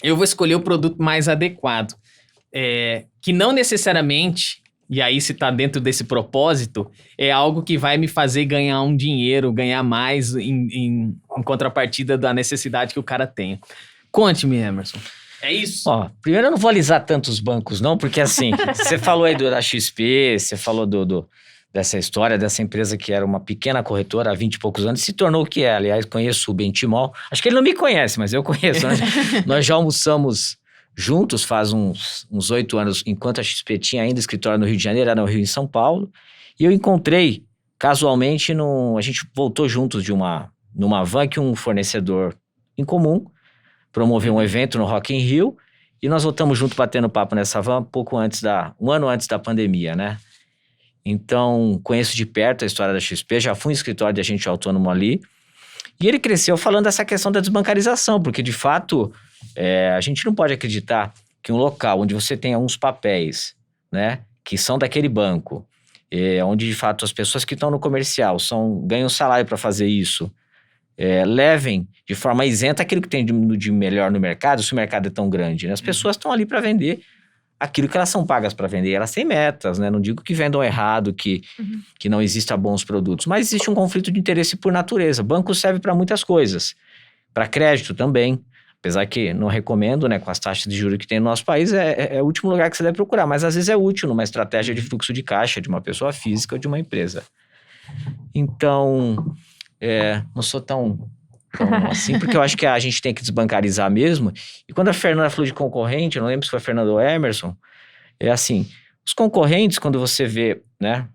C: eu vou escolher o produto mais adequado. Que não necessariamente, e aí se tá dentro desse propósito, é algo que vai me fazer ganhar um dinheiro, ganhar mais em contrapartida da necessidade que o cara tem. Conte-me, Emerson. É isso?
B: Ó, primeiro eu não vou alisar tantos bancos não, porque assim, você falou aí da XP, você falou dessa história, dessa empresa que era uma pequena corretora há 20 e poucos anos, se tornou o que é. Aliás, conheço o Bentimol. Acho que ele não me conhece, mas eu conheço, né? Nós já almoçamos juntos faz uns 8 anos, enquanto a XP tinha ainda escritório no Rio de Janeiro, era no Rio, em São Paulo, e eu encontrei casualmente, a gente voltou juntos numa van que um fornecedor em comum promoveu um evento no Rock in Rio, e nós voltamos junto batendo papo nessa van um ano antes da pandemia, né? Então, conheço de perto a história da XP, já fui em escritório de agente autônomo ali, e ele cresceu falando dessa questão da desbancarização, porque de fato, a gente não pode acreditar que um local onde você tem alguns papéis, né, que são daquele banco, onde de fato as pessoas que estão no comercial ganham salário para fazer isso, levem de forma isenta aquilo que tem de melhor no mercado, se o mercado é tão grande, né? As pessoas estão ali para vender aquilo que elas são pagas para vender. Elas têm metas, né? Não digo que vendam errado, que não existam bons produtos, mas existe um conflito de interesse por natureza. Banco serve para muitas coisas, para crédito também. Apesar que não recomendo, né, com as taxas de juros que tem no nosso país, é o último lugar que você deve procurar. Mas às vezes é útil numa estratégia de fluxo de caixa de uma pessoa física ou de uma empresa. Então, não sou tão assim, porque eu acho que a gente tem que desbancarizar mesmo. E quando a Fernanda falou de concorrente, eu não lembro se foi a Fernanda ou Emerson, é assim, os concorrentes, quando você vê, né,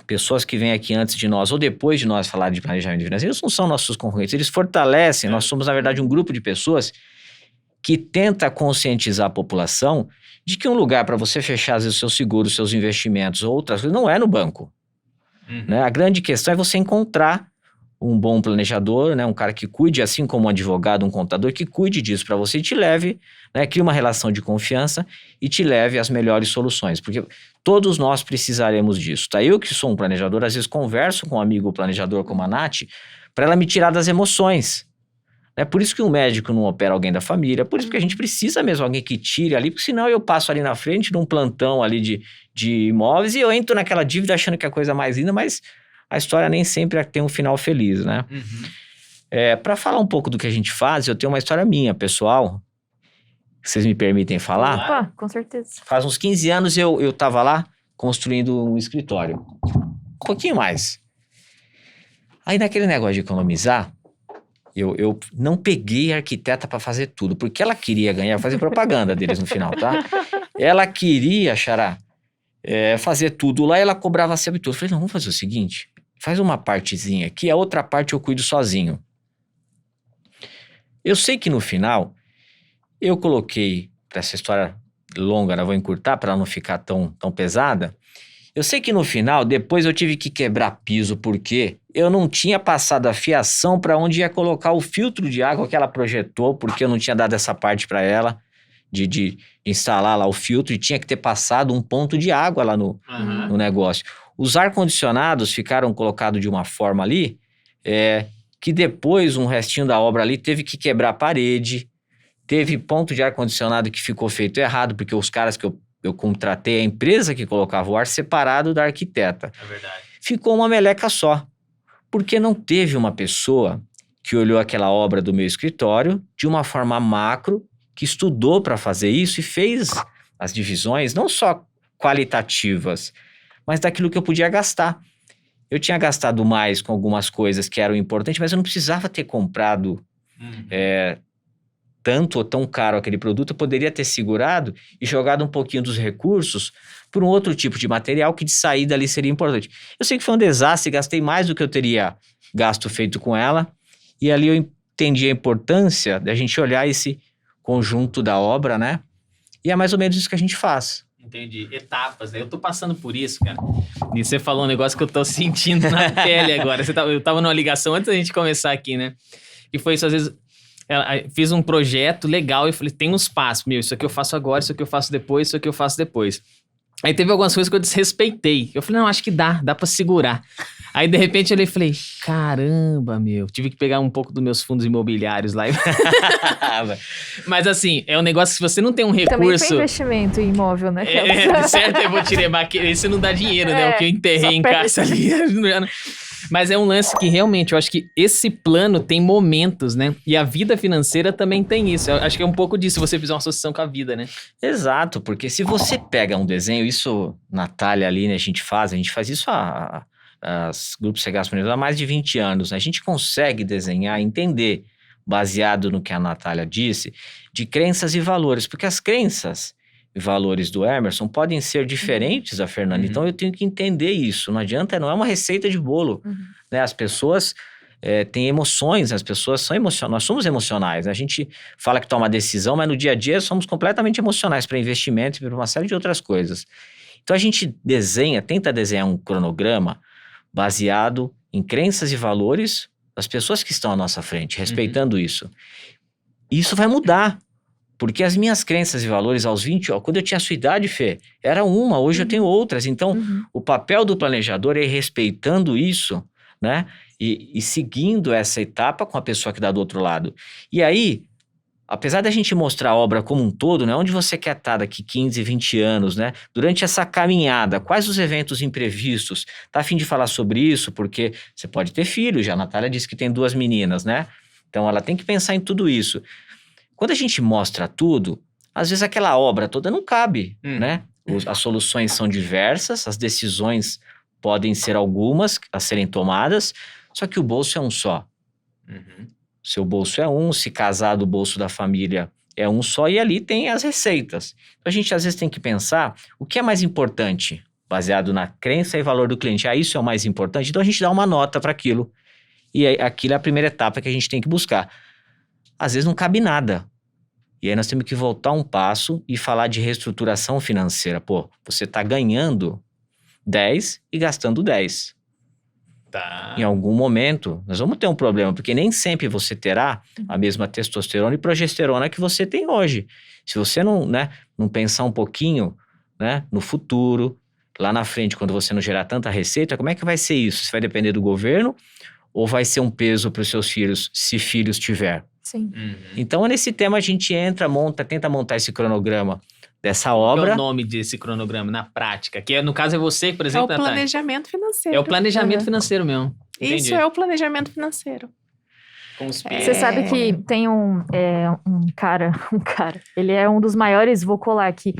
B: pessoas que vêm aqui antes de nós ou depois de nós falar de planejamento financeiro, eles não são nossos concorrentes, eles fortalecem. Nós somos, na verdade, um grupo de pessoas que tenta conscientizar a população de que um lugar para você fechar às vezes, os seus seguros, seus investimentos ou outras coisas, não é no banco. Né? A grande questão é você encontrar um bom planejador, né? Um cara que cuide, assim como um advogado, um contador, que cuide disso para você e te leve, né? Crie uma relação de confiança e te leve às melhores soluções, porque todos nós precisaremos disso, tá? Eu que sou um planejador, às vezes converso com um amigo planejador como a Nath, para ela me tirar das emoções. É por isso que um médico não opera alguém da família, por isso que a gente precisa mesmo alguém que tire ali, porque senão eu passo ali na frente num plantão ali de imóveis e eu entro naquela dívida achando que é a coisa mais linda, mas a história nem sempre tem um final feliz, né? Para falar um pouco do que a gente faz, eu tenho uma história minha, pessoal, que vocês me permitem falar?
D: Opa, com certeza.
B: Faz uns 15 anos eu tava lá construindo um escritório. Um pouquinho mais. Aí naquele negócio de economizar, eu não peguei a arquiteta para fazer tudo, porque ela queria ganhar, fazer propaganda deles no final, tá? Ela queria, Xará, fazer tudo lá e ela cobrava sempre tudo. Eu falei, não, vamos fazer o seguinte, faz uma partezinha aqui, a outra parte eu cuido sozinho. Eu sei que no final, eu coloquei, para essa história longa, eu vou encurtar para ela não ficar tão pesada, eu sei que no final, depois eu tive que quebrar piso, porque eu não tinha passado a fiação para onde ia colocar o filtro de água que ela projetou, porque eu não tinha dado essa parte para ela, de instalar lá o filtro, e tinha que ter passado um ponto de água lá no negócio. Os ar-condicionados ficaram colocados de uma forma ali, que depois um restinho da obra ali teve que quebrar a parede, teve ponto de ar-condicionado que ficou feito errado, porque os caras que eu contratei, a empresa que colocava o ar separado da arquiteta.
C: É verdade.
B: Ficou uma meleca só, porque não teve uma pessoa que olhou aquela obra do meu escritório de uma forma macro, que estudou para fazer isso e fez as divisões, não só qualitativas, mas daquilo que eu podia gastar. Eu tinha gastado mais com algumas coisas que eram importantes, mas eu não precisava ter comprado tanto ou tão caro aquele produto. Eu poderia ter segurado e jogado um pouquinho dos recursos por um outro tipo de material que de saída ali seria importante. Eu sei que foi um desastre, gastei mais do que eu teria gasto feito com ela, e ali eu entendi a importância da gente olhar esse conjunto da obra, né? E é mais ou menos isso que a gente faz.
C: Entendi. Etapas, né? Eu tô passando por isso, cara. E você falou um negócio que eu tô sentindo na pele agora. Eu tava numa ligação antes da gente começar aqui, né? E foi isso, às vezes, fiz um projeto legal e falei, tem uns passos, isso aqui eu faço agora, isso aqui eu faço depois, isso aqui eu faço depois. Aí teve algumas coisas que eu desrespeitei. Eu falei, não, acho que dá pra segurar. Aí, de repente, eu olhei e falei, caramba, tive que pegar um pouco dos meus fundos imobiliários lá. Mas, assim, é um negócio que se você não tem um recurso...
D: Também tem investimento em imóvel, né?
C: Certo, eu vou tirar, isso não dá dinheiro, né? O que eu enterrei em caixa ali. Mas é um lance que, realmente, eu acho que esse plano tem momentos, né? E a vida financeira também tem isso. Eu acho que é um pouco disso, se você fizer uma associação com a vida, né?
B: Exato, porque se você pega um desenho, isso, Natália ali, né, a gente faz isso as grupos Cegas há mais de 20 anos, né? A gente consegue desenhar, entender, baseado no que a Natália disse, de crenças e valores, porque as crenças e valores do Emerson podem ser diferentes da Fernanda, então eu tenho que entender isso, não adianta, não é uma receita de bolo, né? As pessoas têm emoções, as pessoas são emocionais, nós somos emocionais, a gente fala que toma decisão, mas no dia a dia somos completamente emocionais para investimento e para uma série de outras coisas. Então a gente tenta desenhar um cronograma baseado em crenças e valores das pessoas que estão à nossa frente, respeitando isso. E isso vai mudar, porque as minhas crenças e valores aos 20, quando eu tinha a sua idade, Fê, era uma, hoje eu tenho outras. Então, o papel do planejador é ir respeitando isso, né? e seguindo essa etapa com a pessoa que dá do outro lado. E aí, apesar da gente mostrar a obra como um todo, né? Onde você quer estar daqui 15, 20 anos, né? Durante essa caminhada, quais os eventos imprevistos? Tá a fim de falar sobre isso? Porque você pode ter filho, já a Natália disse que tem 2 meninas, né? Então ela tem que pensar em tudo isso. Quando a gente mostra tudo, às vezes aquela obra toda não cabe, né? As soluções são diversas, as decisões podem ser algumas a serem tomadas, só que o bolso é um só. Seu bolso é um, se casar do bolso da família é um só, e ali tem as receitas. Então a gente às vezes tem que pensar o que é mais importante, baseado na crença e valor do cliente. Isso é o mais importante, então a gente dá uma nota para aquilo. E aquilo é a primeira etapa que a gente tem que buscar. Às vezes não cabe nada. E aí nós temos que voltar um passo e falar de reestruturação financeira. Pô, você está ganhando 10 e gastando 10.
C: Tá.
B: Em algum momento, nós vamos ter um problema, porque nem sempre você terá a mesma testosterona e progesterona que você tem hoje. Se você não pensar um pouquinho, né, no futuro, lá na frente, quando você não gerar tanta receita, como é que vai ser isso? Isso vai depender do governo ou vai ser um peso para os seus filhos, se filhos tiver?
D: Sim.
B: Então, nesse tema, a gente tenta montar esse cronograma dessa
C: Qual
B: obra.
C: é o nome desse cronograma na prática? Que no caso é você, por
A: É
C: exemplo,
A: o
C: Natália.
A: planejamento financeiro.
C: É o planejamento financeiro mesmo.
A: Isso
C: Entendi.
A: é o planejamento financeiro.
C: Com os
D: Você sabe que tem um cara, ele é um dos maiores, vou colar aqui,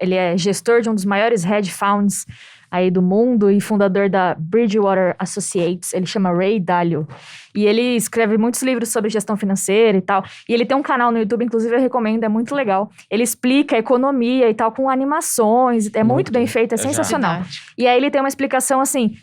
D: ele é gestor de um dos maiores hedge funds aí do mundo e fundador da Bridgewater Associates, ele chama Ray Dalio. E ele escreve muitos livros sobre gestão financeira e tal. E ele tem um canal no YouTube, inclusive eu recomendo, é muito legal. Ele explica a economia e tal, com animações, é muito bem feito, é sensacional. E aí ele tem uma explicação assim,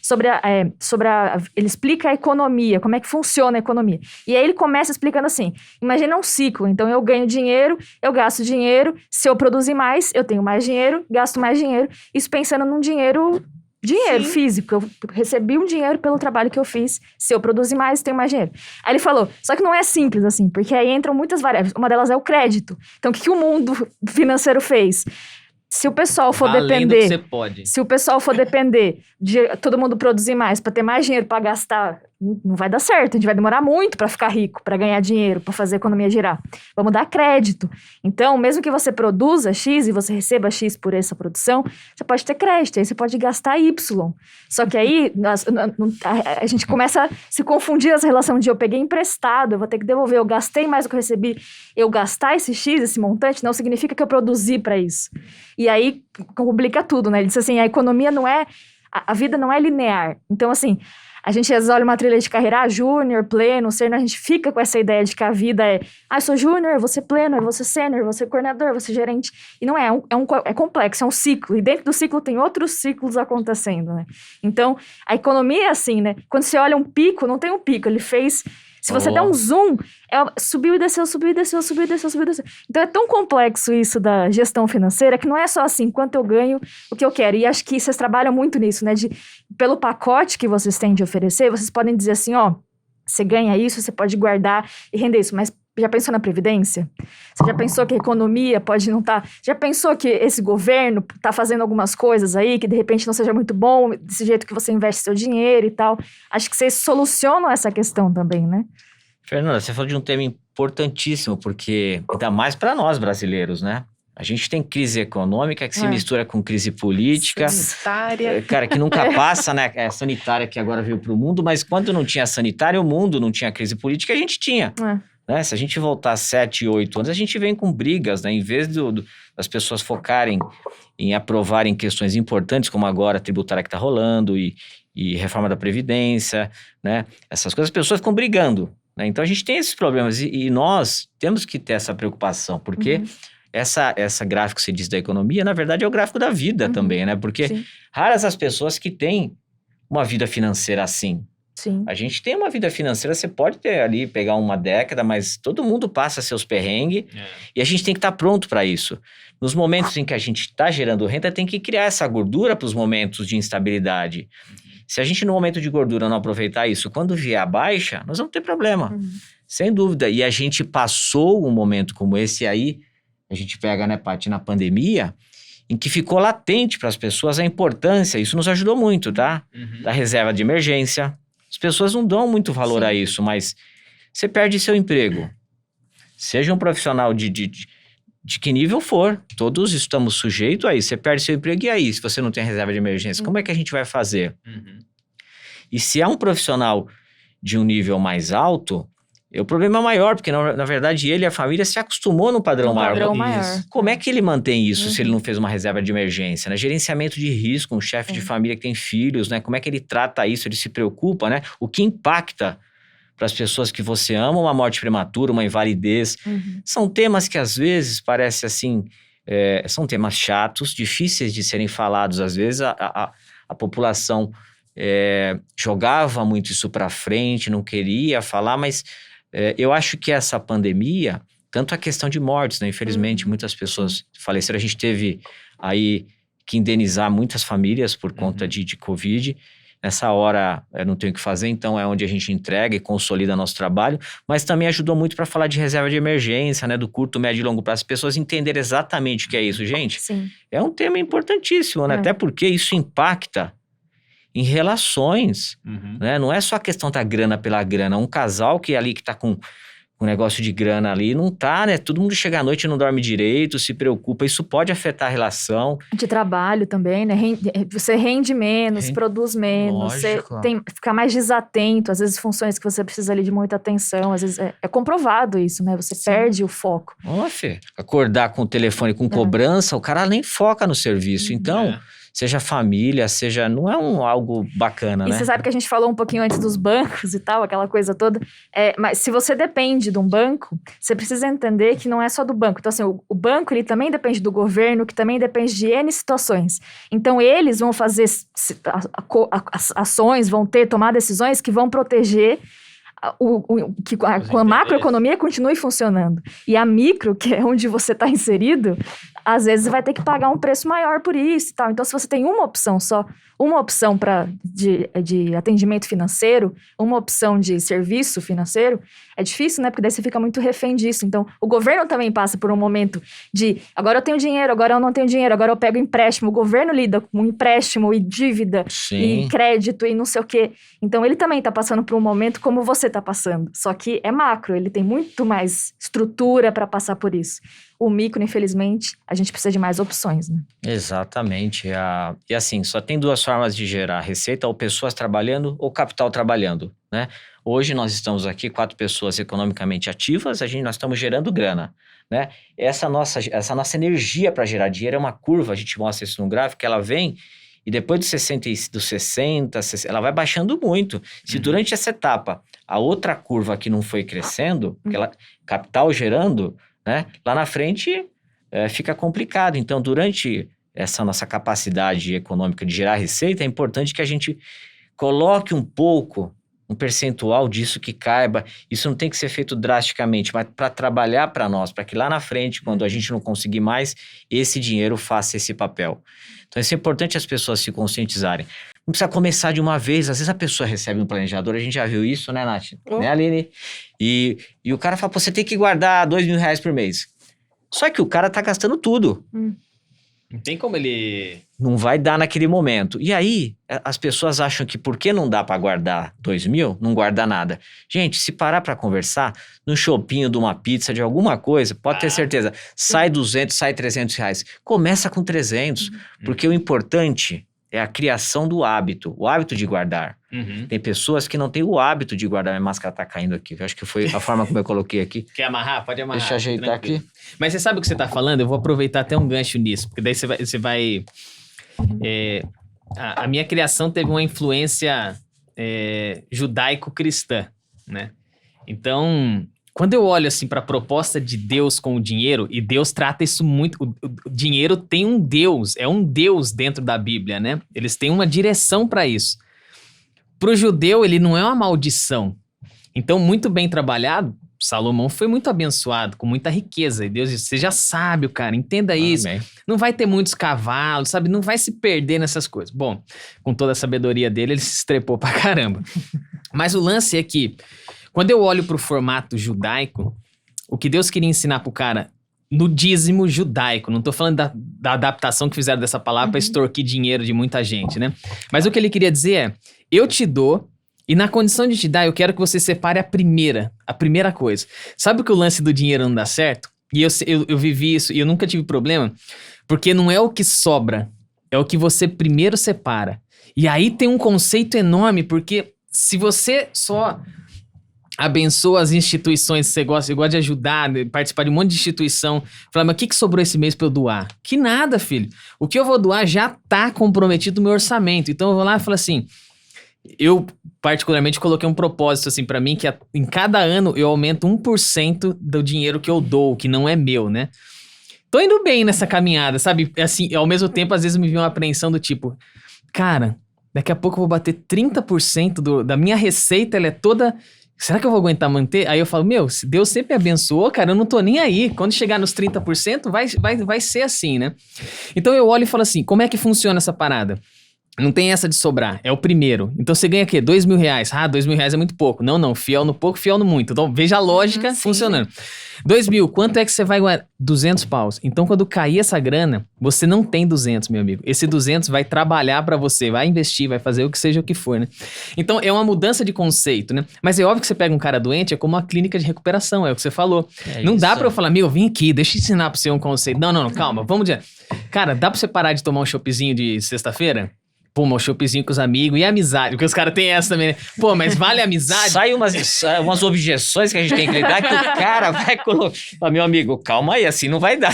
D: ele explica a economia, como é que funciona a economia. E aí ele começa explicando assim, imagina um ciclo, então eu ganho dinheiro, eu gasto dinheiro, se eu produzir mais, eu tenho mais dinheiro, gasto mais dinheiro, isso pensando num dinheiro
A: Sim.
D: físico, eu recebi um dinheiro pelo trabalho que eu fiz, se eu produzir mais, tenho mais dinheiro. Aí ele falou, só que não é simples assim, porque aí entram muitas variáveis, uma delas é o crédito. Então o que o mundo financeiro fez? Se o pessoal for
C: Além do que
D: depender,
C: você pode.
D: se o pessoal for depender de todo mundo produzir mais para ter mais dinheiro para gastar, não vai dar certo. A gente vai demorar muito para ficar rico, para ganhar dinheiro, para fazer a economia girar. Vamos dar crédito. Então, mesmo que você produza X e você receba X por essa produção, você pode ter crédito, aí você pode gastar Y. Só que aí a gente começa a se confundir essa relação de eu peguei emprestado, eu vou ter que devolver, eu gastei mais do que eu recebi. Eu gastar esse X, esse montante, não significa que eu produzi para isso. E aí complica tudo, né? Ele disse assim, a economia não é... A vida não é linear. Então, assim, a gente às vezes olha uma trilha de carreira, júnior, pleno, sênior, a gente fica com essa ideia de que a vida é... eu sou júnior, vou ser pleno, eu vou ser sênior, vou ser coordenador, vou ser gerente. E não é, é complexo, é um ciclo. E dentro do ciclo tem outros ciclos acontecendo, né? Então, a economia é assim, né? Quando você olha um pico, não tem um pico, ele fez... Se você der um zoom, subiu e desceu, subiu e desceu, subiu e desceu, subiu e desceu. Então é tão complexo isso da gestão financeira que não é só assim, quanto eu ganho, o que eu quero. E acho que vocês trabalham muito nisso, né? Pelo pacote que vocês têm de oferecer, vocês podem dizer assim, ó, você ganha isso, você pode guardar e render isso, mas já pensou na Previdência? Você já pensou que a economia pode não estar... Já pensou que esse governo está fazendo algumas coisas aí que de repente não seja muito bom, desse jeito que você investe seu dinheiro e tal? Acho que vocês solucionam essa questão também, né?
B: Fernanda, você falou de um tema importantíssimo, porque ainda mais para nós brasileiros, né? A gente tem crise econômica que se mistura com crise política.
A: Sanitária.
B: Cara, que nunca passa, né? É a sanitária que agora veio para o mundo, mas quando não tinha sanitária, o mundo não tinha crise política, a gente tinha. Né? Se a gente voltar 7, 8 anos, a gente vem com brigas, né? Em vez das pessoas focarem em aprovarem questões importantes, como agora a tributária que está rolando e reforma da Previdência, né? Essas coisas, as pessoas ficam brigando, né? Então a gente tem esses problemas e nós temos que ter essa preocupação, porque essa gráfico que você diz da economia, na verdade é o gráfico da vida também, né? Porque raras as pessoas que têm uma vida financeira assim.
D: Sim.
B: A gente tem uma vida financeira, você pode ter ali, pegar uma década, mas todo mundo passa seus perrengues e a gente tem que estar pronto para isso. Nos momentos em que a gente está gerando renda, tem que criar essa gordura para os momentos de instabilidade. Se a gente no momento de gordura não aproveitar isso, quando vier a baixa, nós vamos ter problema, sem dúvida. E a gente passou um momento como esse aí, a gente pega, né, Paty, na pandemia, em que ficou latente para as pessoas a importância, isso nos ajudou muito, tá? Da reserva de emergência, As pessoas não dão muito valor a isso, mas você perde seu emprego. Seja um profissional de que nível for, todos estamos sujeitos a isso. Você perde seu emprego, e aí? Se você não tem reserva de emergência, como é que a gente vai fazer? E se é um profissional de um nível mais alto, o problema é maior, porque na verdade ele e a família se acostumou no padrão maior. Como é que ele mantém isso se ele não fez uma reserva de emergência? Né? Gerenciamento de risco, um chefe de família que tem filhos, né? Como é que ele trata isso? Ele se preocupa, né? O que impacta para as pessoas que você ama, uma morte prematura, uma invalidez. São temas que às vezes parecem assim, são temas chatos, difíceis de serem falados. Às vezes a população jogava muito isso para frente, não queria falar, mas eu acho que essa pandemia, tanto a questão de mortes, né? Infelizmente muitas pessoas faleceram, a gente teve aí que indenizar muitas famílias por conta de Covid. Nessa hora, eu não tenho o que fazer, então é onde a gente entrega e consolida nosso trabalho, mas também ajudou muito para falar de reserva de emergência, né, do curto, médio e longo prazo, as pessoas entenderem exatamente o que é isso, gente.
D: Sim.
B: É um tema importantíssimo, né, até porque isso impacta em relações, né, não é só a questão da grana pela grana, um casal que ali que tá com um negócio de grana ali, não tá, né? Todo mundo chega à noite e não dorme direito, se preocupa, isso pode afetar a relação.
D: De trabalho também, né? Você rende menos, produz menos,
B: Lógico.
D: você fica mais desatento, às vezes funções que você precisa ali de muita atenção, às vezes é comprovado isso, né? Você perde o foco.
B: Ó, Fê, acordar com o telefone com cobrança, o cara nem foca no serviço, então... Seja família, não é algo bacana, né?
D: E você sabe que a gente falou um pouquinho antes dos bancos e tal, aquela coisa toda. Mas se você depende de um banco, você precisa entender que não é só do banco. Então, assim, o banco, ele também depende do governo, que também depende de N situações. Então, eles vão fazer ações, vão tomar decisões que vão proteger que a macroeconomia continue funcionando. E a micro, que é onde você está inserido, às vezes vai ter que pagar um preço maior por isso e tal. Então, se você tem uma opção só, uma opção de atendimento financeiro, uma opção de serviço financeiro, é difícil, né? Porque daí você fica muito refém disso. Então, o governo também passa por um momento de agora eu tenho dinheiro, agora eu não tenho dinheiro, agora eu pego empréstimo. O governo lida com empréstimo e dívida e crédito e não sei o quê. Então, ele também está passando por um momento como você está passando. Só que é macro, ele tem muito mais estrutura para passar por isso. O micro, infelizmente, a gente precisa de mais opções, né?
B: Exatamente. E assim, só tem duas formas de gerar receita, ou pessoas trabalhando ou capital trabalhando, né? Hoje nós estamos aqui, 4 pessoas economicamente ativas, nós estamos gerando grana, né? Essa nossa energia para gerar dinheiro é uma curva, a gente mostra isso no gráfico, ela vem e depois dos 60, ela vai baixando muito. Se durante essa etapa a outra curva aqui não foi crescendo, capital gerando, né? Lá na frente fica complicado. Então, durante essa nossa capacidade econômica de gerar receita, é importante que a gente coloque um percentual disso que caiba. Isso não tem que ser feito drasticamente, mas para trabalhar para nós, para que lá na frente, quando a gente não conseguir mais, esse dinheiro faça esse papel. Então, isso é importante as pessoas se conscientizarem. Não precisa começar de uma vez. Às vezes a pessoa recebe um planejador, a gente já viu isso, né, Nath? Né, Aline? E o cara fala, pô, você tem que guardar R$2.000 por mês. Só que o cara tá gastando tudo.
C: Não tem como ele...
B: Não vai dar naquele momento. E aí, as pessoas acham que porque não dá para guardar 2.000, não guarda nada. Gente, se parar para conversar, no shopping de uma pizza, de alguma coisa, pode ter certeza, sai 200, sai R$300. Começa com 300, porque o importante é a criação do hábito, o hábito de guardar. Tem pessoas que não têm o hábito de guardar. Minha máscara tá caindo aqui, eu acho que foi a forma como eu coloquei aqui.
C: Quer amarrar? Pode amarrar.
B: Deixa eu ajeitar
C: tranquilo.
B: aqui.
C: Mas você sabe o que você tá falando? Eu vou aproveitar até um gancho nisso, porque daí você vai... a minha criação teve uma influência judaico-cristã, né? Então, quando eu olho assim para a proposta de Deus com o dinheiro, e Deus trata isso muito, o dinheiro tem um Deus, é um Deus dentro da Bíblia, né? Eles têm uma direção para isso. Para o judeu, ele não é uma maldição. Então, muito bem trabalhado, Salomão foi muito abençoado, com muita riqueza. E Deus disse, seja sábio, cara, entenda isso.
B: Amém.
C: Não vai ter muitos cavalos, sabe? Não vai se perder nessas coisas. Bom, com toda a sabedoria dele, ele se estrepou pra caramba. Mas o lance é que, quando eu olho pro formato judaico, o que Deus queria ensinar pro cara no dízimo judaico, não tô falando da adaptação que fizeram dessa palavra pra extorquir dinheiro de muita gente, né? Mas o que ele queria dizer é, eu te dou E na condição de te dar, eu quero que você separe a primeira coisa. Sabe o que o lance do dinheiro não dá certo? E eu vivi isso e eu nunca tive problema, porque não é o que sobra, é o que você primeiro separa. E aí tem um conceito enorme, porque se você só abençoa as instituições que você gosta de ajudar, de participar de um monte de instituição, fala, mas o que sobrou esse mês pra eu doar? Que nada, filho. O que eu vou doar já tá comprometido no meu orçamento. Então eu vou lá e falo assim, eu particularmente coloquei um propósito assim pra mim, que em cada ano eu aumento 1% do dinheiro que eu dou, que não é meu, né? Tô indo bem nessa caminhada, sabe? Assim, ao mesmo tempo, às vezes me vem uma apreensão do tipo, cara, daqui a pouco eu vou bater 30% da minha receita, ela é toda... Será que eu vou aguentar manter? Aí eu falo, meu, se Deus sempre abençoou, cara, eu não tô nem aí. Quando chegar nos 30%, vai ser assim, né? Então eu olho e falo assim, como é que funciona essa parada? Não tem essa de sobrar, é o primeiro. Então você ganha o quê? R$2.000. Ah, R$2.000 é muito pouco. Não, fiel no pouco, fiel no muito. Então veja a lógica funcionando. 2.000, quanto é que você vai ganhar? 200 paus. Então quando cair essa grana, você não tem 200, meu amigo. Esse 200 vai trabalhar pra você, vai investir, vai fazer o que seja o que for, né? Então é uma mudança de conceito, né? Mas é óbvio que você pega um cara doente, é como uma clínica de recuperação, é o que você falou. Não dá pra eu falar, meu, vem aqui, deixa eu ensinar pra você um conceito. Não, calma, vamos dizer. Cara, dá pra você parar de tomar um choppzinho de sexta-feira? Pô, um choppzinho com os amigos e amizade. Porque os caras têm essa também, né? Pô, mas vale a amizade?
B: Sai umas objeções que a gente tem que lidar que o cara vai colocar. Ah, meu amigo, calma aí, assim não vai dar.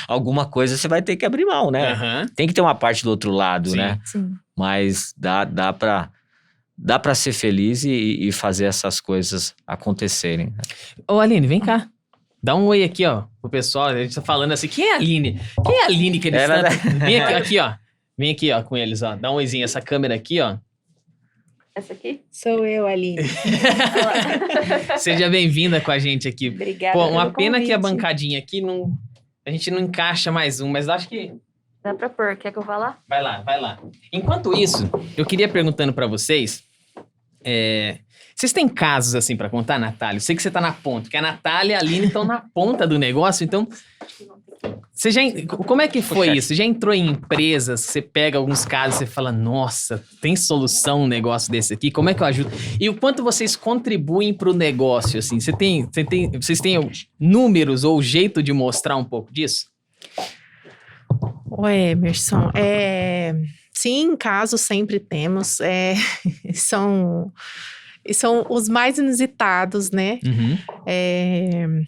B: Alguma coisa você vai ter que abrir mão, né?
C: Uhum.
B: Tem que ter uma parte do outro lado,
C: Sim.
B: né?
D: Sim.
B: Mas dá pra ser feliz e fazer essas coisas acontecerem.
C: Ô, Aline, vem cá. Dá um oi aqui, ó, pro pessoal. A gente tá falando assim, quem é a Aline? Quem é a Aline que eles estão... Vem aqui, ó. Vem aqui, ó, com eles, ó. Dá um oizinho. Essa câmera aqui, ó.
D: Essa aqui?
A: Sou eu, Aline.
C: Seja bem-vinda com a gente aqui.
A: Obrigada.
C: Pô, uma
A: pelo
C: pena
A: convite.
C: que a bancadinha aqui não... A gente não encaixa mais um, mas acho que...
D: Dá pra pôr. Quer que eu vá lá?
C: Vai lá. Enquanto isso, eu queria perguntando pra vocês... Vocês têm casos assim pra contar, Natália? Eu sei que você tá na ponta, porque a Natália e a Aline estão na ponta do negócio, então... Como é que foi isso? Você já entrou em empresas, você pega alguns casos e você fala, nossa, tem solução um negócio desse aqui? Como é que eu ajudo? E o quanto vocês contribuem pro negócio, assim? Vocês têm números ou jeito de mostrar um pouco disso?
A: Oi, Emerson. Sim, casos sempre temos. São os mais inusitados, né?
C: Uhum.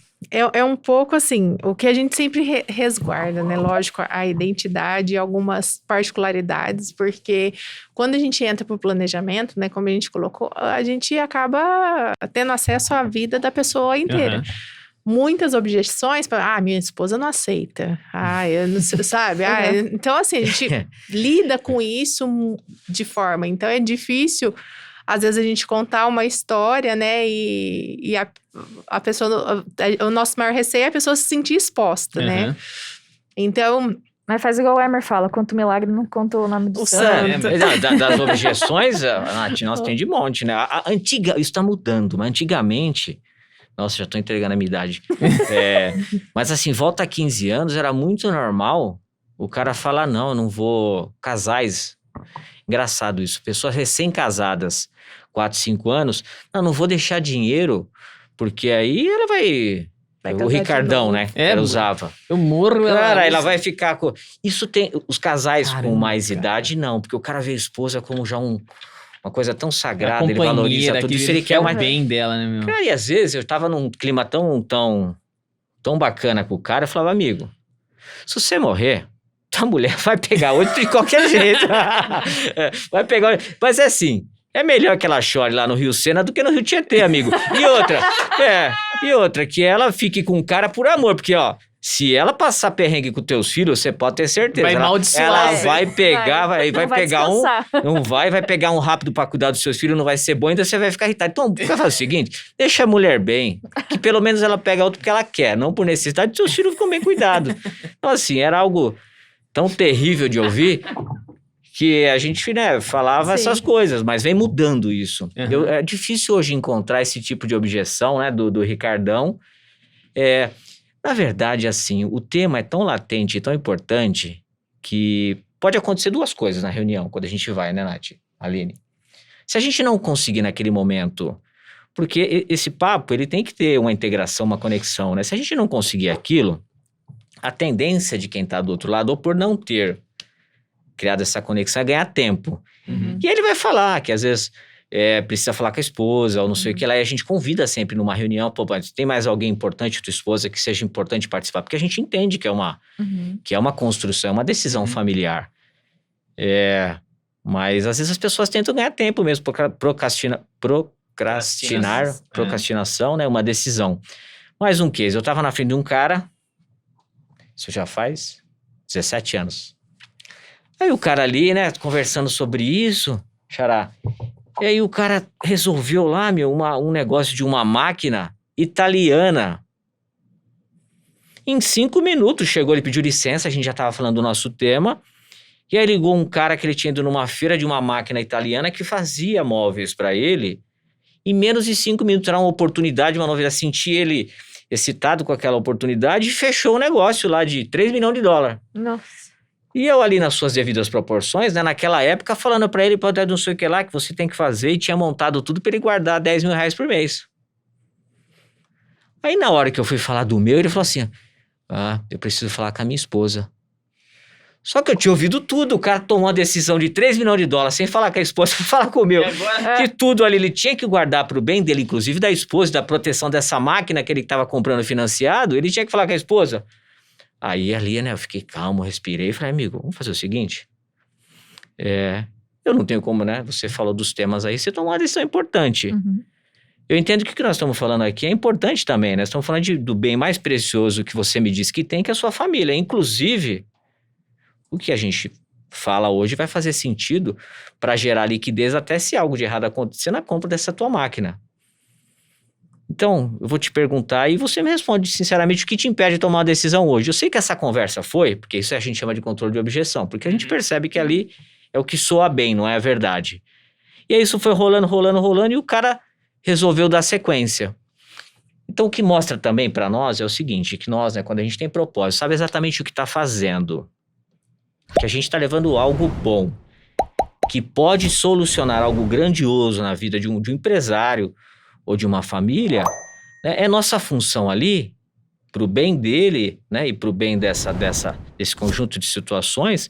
A: É um pouco assim, o que a gente sempre resguarda, né? Lógico, a identidade e algumas particularidades, porque quando a gente entra para o planejamento, né? Como a gente colocou, a gente acaba tendo acesso à vida da pessoa inteira.
C: Uhum.
A: Muitas objeções, minha esposa não aceita. Eu não sei, sabe? Então, assim, a gente lida com isso de forma. Então, é difícil, às vezes, a gente contar uma história, né? E a pessoa... O nosso maior receio é a pessoa se sentir exposta, né? Então...
D: Mas faz igual o Emer fala, conta o milagre, não conta o nome do santo.
B: Das objeções, Nath, nós tem de monte, né? Isso tá mudando, mas antigamente... Nossa, já tô entregando a minha idade. Mas assim, volta a 15 anos, era muito normal o cara falar, não, eu não vou... Casais, engraçado isso, pessoas recém-casadas, 4, 5 anos, não vou deixar dinheiro, porque aí ela vai o Ricardão, né, que ela usava.
C: Eu morro...
B: Cara, ela vai ficar com... Isso tem... Os casais
C: Caramba,
B: com mais idade, não, porque o cara vê a esposa como já uma coisa tão sagrada, ele valoriza tudo isso, ele quer
C: o bem dela, né, meu?
B: Cara, e às vezes eu tava num clima tão bacana com o cara, eu falava, amigo, se você morrer, tua mulher vai pegar outro de qualquer jeito. Vai pegar... Mas é assim, é melhor que ela chore lá no Rio Sena do que no Rio Tietê, amigo. E outra, que ela fique com o cara por amor, porque, ó, se ela passar perrengue com teus filhos, você pode ter certeza.
C: Vai amaldiçoar.
B: Ela vai pegar, vai pegar
D: descansar.
B: vai pegar um rápido pra cuidar dos seus filhos, não vai ser bom, então você vai ficar irritado. Então, vai fazer o seguinte, deixa a mulher bem, que pelo menos ela pega outro porque ela quer, não por necessidade, seus filhos ficam bem cuidados. Então, assim, era algo tão terrível de ouvir, que a gente, né, falava essas coisas, mas vem mudando isso.
C: Uhum.
B: É difícil hoje encontrar esse tipo de objeção, né, do Ricardão. Na verdade, assim, o tema é tão latente e tão importante que pode acontecer duas coisas na reunião, quando a gente vai, né, Nath? Aline? Se a gente não conseguir naquele momento, porque esse papo, ele tem que ter uma integração, uma conexão, né? Se a gente não conseguir aquilo, a tendência de quem tá do outro lado, ou por não ter criado essa conexão, é ganhar tempo. E ele vai falar que às vezes precisa falar com a esposa, ou não sei o que lá, e a gente convida sempre numa reunião, pô, tem mais alguém importante, tua esposa, que seja importante participar, porque a gente entende que é uma construção, é uma decisão familiar. Mas às vezes as pessoas tentam ganhar tempo mesmo, procrastinação, né, uma decisão. Mais um case, eu tava na frente de um cara, isso já faz 17 anos. Aí o cara ali, né, conversando sobre isso, xará, e aí o cara resolveu lá, um negócio de uma máquina italiana. Em 5 minutos chegou, ele pediu licença, a gente já tava falando do nosso tema, e aí ligou um cara que ele tinha ido numa feira de uma máquina italiana que fazia móveis para ele. Em menos de 5 minutos era uma oportunidade, uma novidade. Senti ele excitado com aquela oportunidade e fechou o negócio lá de $3 milhões.
D: Nossa.
B: E eu ali nas suas devidas proporções, né, naquela época, falando pra ele, pode não sei o que lá, que você tem que fazer, e tinha montado tudo pra ele guardar R$10 mil por mês. Aí na hora que eu fui falar do meu, ele falou assim, eu preciso falar com a minha esposa. Só que eu tinha ouvido tudo, o cara tomou uma decisão de $3 milhões sem falar com a esposa, foi falar com o meu. Que tudo ali ele tinha que guardar pro bem dele, inclusive da esposa, da proteção dessa máquina que ele estava comprando financiado, ele tinha que falar com a esposa. Aí ali, né, eu fiquei calmo, respirei e falei, amigo, vamos fazer o seguinte, eu não tenho como, né, você falou dos temas aí, você tomou uma decisão importante. Eu entendo que o que nós estamos falando aqui é importante também, né, estamos falando do bem mais precioso que você me disse que tem, que é a sua família. Inclusive, o que a gente fala hoje vai fazer sentido para gerar liquidez até se algo de errado acontecer na compra dessa tua máquina. Então, eu vou te perguntar e você me responde sinceramente o que te impede de tomar uma decisão hoje. Eu sei que essa conversa foi, porque isso a gente chama de controle de objeção, porque a gente percebe que ali é o que soa bem, não é a verdade. E aí isso foi rolando e o cara resolveu dar sequência. Então, o que mostra também para nós é o seguinte, que nós, né, quando a gente tem propósito, sabe exatamente o que está fazendo, que a gente está levando algo bom, que pode solucionar algo grandioso na vida de um empresário, ou de uma família, né, é nossa função ali, pro bem dele, né, e pro bem desse conjunto de situações,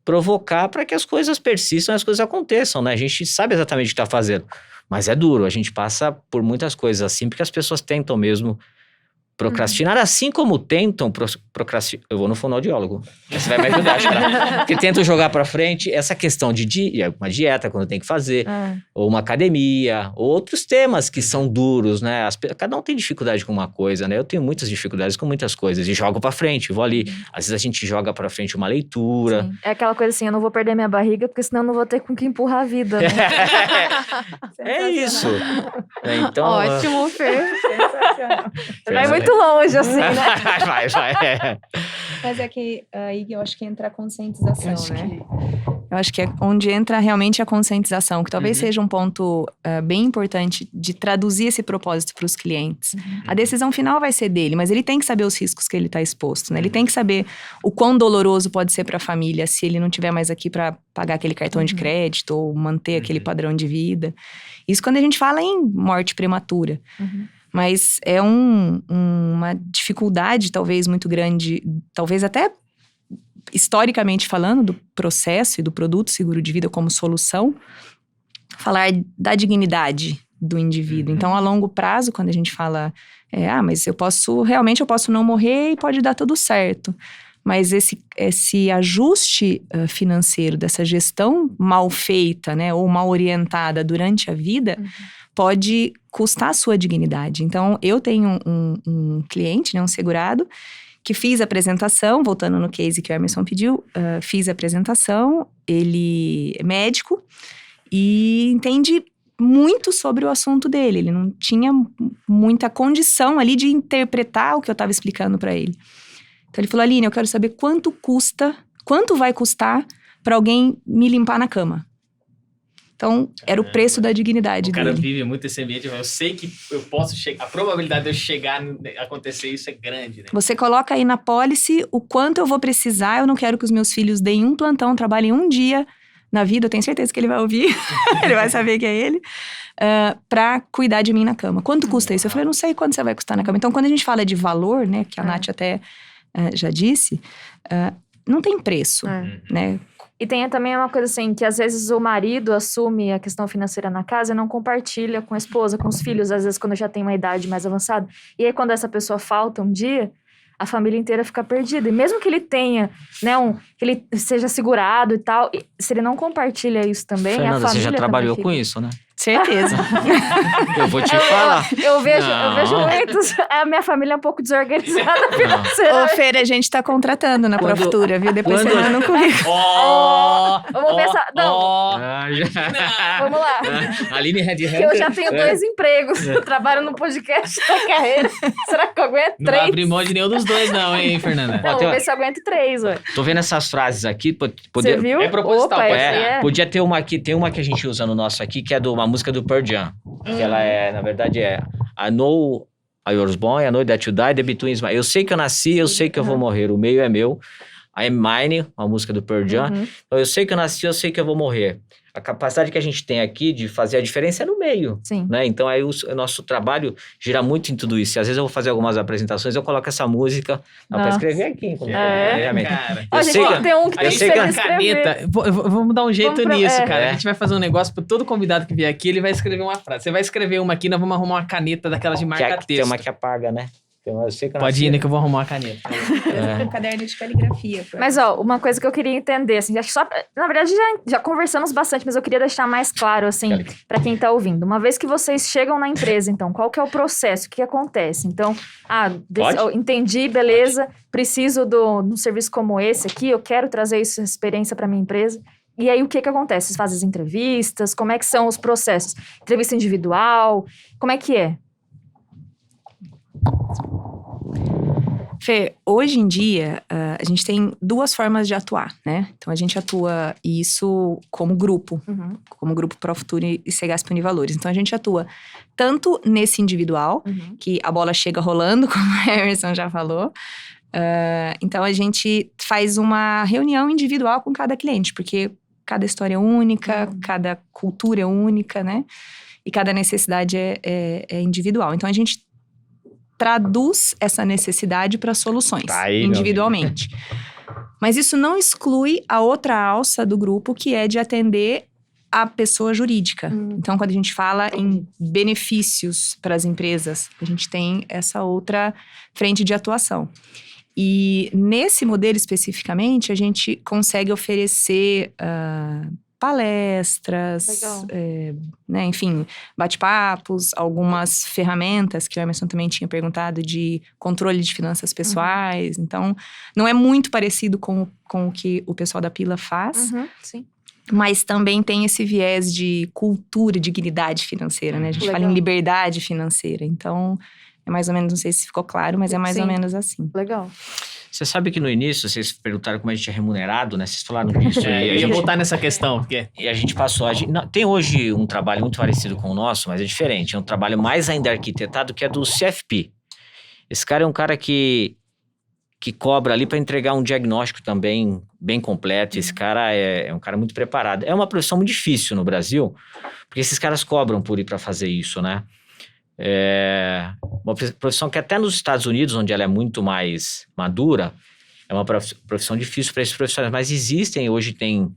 B: provocar para que as coisas persistam, as coisas aconteçam, né? A gente sabe exatamente o que está fazendo, mas é duro, a gente passa por muitas coisas assim, porque as pessoas tentam mesmo procrastinar, assim como tentam procrastinar. Eu vou no fonoaudiólogo, você vai me ajudar, cara. Porque tentam jogar pra frente essa questão de uma dieta, quando tem que fazer, ou uma academia, ou outros temas que são duros, né? Cada um tem dificuldade com uma coisa, né? Eu tenho muitas dificuldades com muitas coisas, e jogo pra frente, vou ali. Às vezes a gente joga pra frente uma leitura.
D: Sim. É aquela coisa assim, eu não vou perder minha barriga, porque senão eu não vou ter com que empurrar a vida, né?
B: É isso. Então,
A: Ótimo, Fer.
D: Sensacional. Vai muito longe, assim, né?
B: Vai.
E: Mas é que aí eu acho que entra a conscientização, né?
F: Eu acho que é onde entra realmente a conscientização, que talvez seja um ponto bem importante de traduzir esse propósito para os clientes. A decisão final vai ser dele, mas ele tem que saber os riscos que ele está exposto, né? Ele tem que saber o quão doloroso pode ser para a família se ele não tiver mais aqui para pagar aquele cartão de crédito ou manter aquele padrão de vida. Isso quando a gente fala em morte prematura. Mas é uma dificuldade talvez muito grande, talvez até historicamente falando do processo e do produto seguro de vida como solução, falar da dignidade do indivíduo. Então, a longo prazo, quando a gente fala, mas eu posso não morrer e pode dar tudo certo. Mas esse ajuste financeiro, dessa gestão mal feita, né, ou mal orientada durante a vida, pode custar a sua dignidade. Então, eu tenho um cliente, né, um segurado, que fiz a apresentação, voltando no case que o Emerson pediu, fiz a apresentação, ele é médico e entende muito sobre o assunto dele. Ele não tinha muita condição ali de interpretar o que eu estava explicando para ele. Então, ele falou, Aline, eu quero saber quanto vai custar para alguém me limpar na cama. Então, era o preço da dignidade dele.
C: O cara vive muito esse ambiente, eu sei que eu posso chegar, a probabilidade de eu chegar, acontecer isso é grande, né?
F: Você coloca aí na pólice o quanto eu vou precisar, eu não quero que os meus filhos deem um plantão, trabalhem um dia na vida, eu tenho certeza que ele vai ouvir, ele vai saber que é ele, pra cuidar de mim na cama. Quanto custa isso? Eu falei, não sei quanto você vai custar na cama. Então, quando a gente fala de valor, né, que a Nath até já disse, não tem preço, né?
D: E tem também uma coisa assim, que às vezes o marido assume a questão financeira na casa e não compartilha com a esposa, com os filhos, às vezes quando já tem uma idade mais avançada. E aí quando essa pessoa falta um dia, a família inteira fica perdida. E mesmo que ele tenha, né, que ele seja segurado e tal, se ele não compartilha isso também,
B: Fernanda,
D: a família
B: você já trabalhou
D: também
B: com
D: fica.
B: isso, né?
F: Certeza.
B: Eu vou te falar.
D: Eu vejo
B: Não.
D: muitos. A minha família é um pouco desorganizada financeira.
F: Ô, Fer, a gente tá contratando na
B: Quando-
F: Profutura, viu? Depois você
B: quando-
F: manda um currículo.
D: Vamos pensar. Não, vamos lá.
B: Aline Red
D: Porque eu já tenho 2 empregos. Eu trabalho no podcast da carreira. Será que eu aguento
C: Não
D: 3?
C: abre mão de nenhum dos dois, não, hein, Fernanda?
D: Não, vou ver se eu aguento 3, ué.
B: Tô vendo essas frases aqui.
D: Você
B: Poder...
D: viu?
C: É proposital,
D: Opa,
C: pode
D: essa aí
C: ser.
D: é.
B: Podia ter uma aqui, tem uma que a gente usa no nosso aqui, que é uma música do Pearl Jam. Que ela é, na verdade, I know I was born, I know that you died, the between is mine. Eu sei que eu nasci, eu sei que eu vou morrer, o meio é meu. I am mine, uma música do Pearl Jam. Então, eu sei que eu nasci, eu sei que eu vou morrer. A capacidade que a gente tem aqui de fazer a diferença é no meio,
D: Sim.
B: né? Então, aí o nosso trabalho gira muito em tudo isso. E às vezes eu vou fazer algumas apresentações, eu coloco essa música pra
D: Nossa.
B: escrever aqui. planejamento.
C: cara.
D: Ó, a
B: Eu
D: gente
B: sei
D: tem
B: que-
D: que ter um que
C: A
D: tem
C: gente
B: sei
D: que
B: que
C: tem
B: a
C: uma
D: escrever.
C: caneta. Vamos dar um jeito
D: Vamos pra-
C: nisso,
D: é.
C: cara.
B: É.
C: A gente vai fazer um negócio pra todo convidado que vier aqui, ele vai escrever uma frase. Você vai escrever uma aqui, nós vamos arrumar uma caneta daquelas de
B: Tem
C: marca-texto.
B: uma que apaga, né? Eu sei que eu
C: Pode
B: nasci,
C: ir, né, que eu vou arrumar uma caneta.
E: Um caderno de caligrafia.
D: Mas, ó, uma coisa que eu queria entender, assim, acho que só, na verdade já conversamos bastante, mas eu queria deixar mais claro, assim, pra quem tá ouvindo. Uma vez que vocês chegam na empresa, então, qual que é o processo? O que acontece? Então,
B: Pode?
D: eu entendi, beleza, preciso de um serviço como esse aqui, eu quero trazer essa experiência pra minha empresa. E aí, o que acontece? Vocês fazem as entrevistas? Como é que são os processos? Entrevista individual? Como é que é?
F: Fê, hoje em dia, a gente tem 2 formas de atuar, né? Então, a gente atua isso como grupo Profutura e Segasp Univalores. Então, a gente atua tanto nesse individual, que a bola chega rolando, como a Emerson já falou. Então, a gente faz uma reunião individual com cada cliente, porque cada história é única, cada cultura é única, né? E cada necessidade é individual. Então, a gente traduz essa necessidade para soluções,
B: Tá aí, meu
F: individualmente. Mas isso não exclui a outra alça do grupo, que é de atender a pessoa jurídica. Então, quando a gente fala em benefícios para as empresas, a gente tem essa outra frente de atuação. E nesse modelo especificamente, a gente consegue oferecer palestras, né, enfim, bate-papos, algumas ferramentas que o Emerson também tinha perguntado de controle de finanças pessoais. Então, não é muito parecido com o que o pessoal da Pila faz,
D: Sim.
F: mas também tem esse viés de cultura, dignidade financeira, né? A gente fala em liberdade financeira. Então, é mais ou menos, não sei se ficou claro, mas é mais ou menos assim.
D: Legal.
B: Você sabe que no início, vocês perguntaram como a gente é remunerado, né? Vocês falaram disso.
C: Eu
B: e,
C: ia voltar nessa questão, porque...
B: e a gente passou... tem hoje um trabalho muito parecido com o nosso, mas é diferente. É um trabalho mais ainda arquitetado, que é do CFP. Esse cara é um cara que cobra ali para entregar um diagnóstico também bem completo. Esse cara é um cara muito preparado. É uma profissão muito difícil no Brasil, porque esses caras cobram por ir para fazer isso, né? É uma profissão que até nos Estados Unidos, onde ela é muito mais madura, é uma profissão difícil para esses profissionais. Mas existem, hoje tem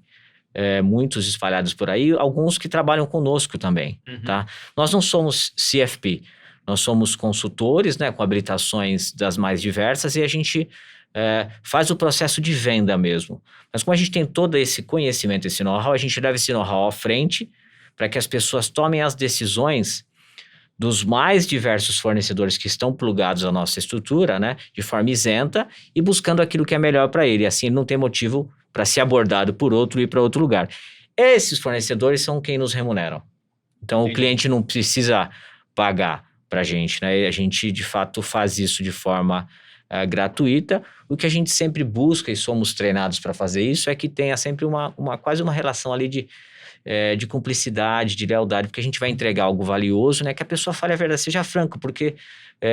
B: muitos espalhados por aí, alguns que trabalham conosco também, tá? Nós não somos CFP, nós somos consultores, né, com habilitações das mais diversas, e a gente faz o processo de venda mesmo. Mas como a gente tem todo esse conhecimento, esse know-how, a gente leva esse know-how à frente para que as pessoas tomem as decisões dos mais diversos fornecedores que estão plugados à nossa estrutura, né, de forma isenta e buscando aquilo que é melhor para ele. Assim, ele não tem motivo para ser abordado por outro e ir para outro lugar. Esses fornecedores são quem nos remuneram. Então, o cliente não precisa pagar para a gente, né? A gente, de fato, faz isso de forma gratuita. O que a gente sempre busca, e somos treinados para fazer isso, é que tenha sempre quase uma relação ali de cumplicidade, de lealdade, porque a gente vai entregar algo valioso, né? Que a pessoa fale a verdade, seja franco, porque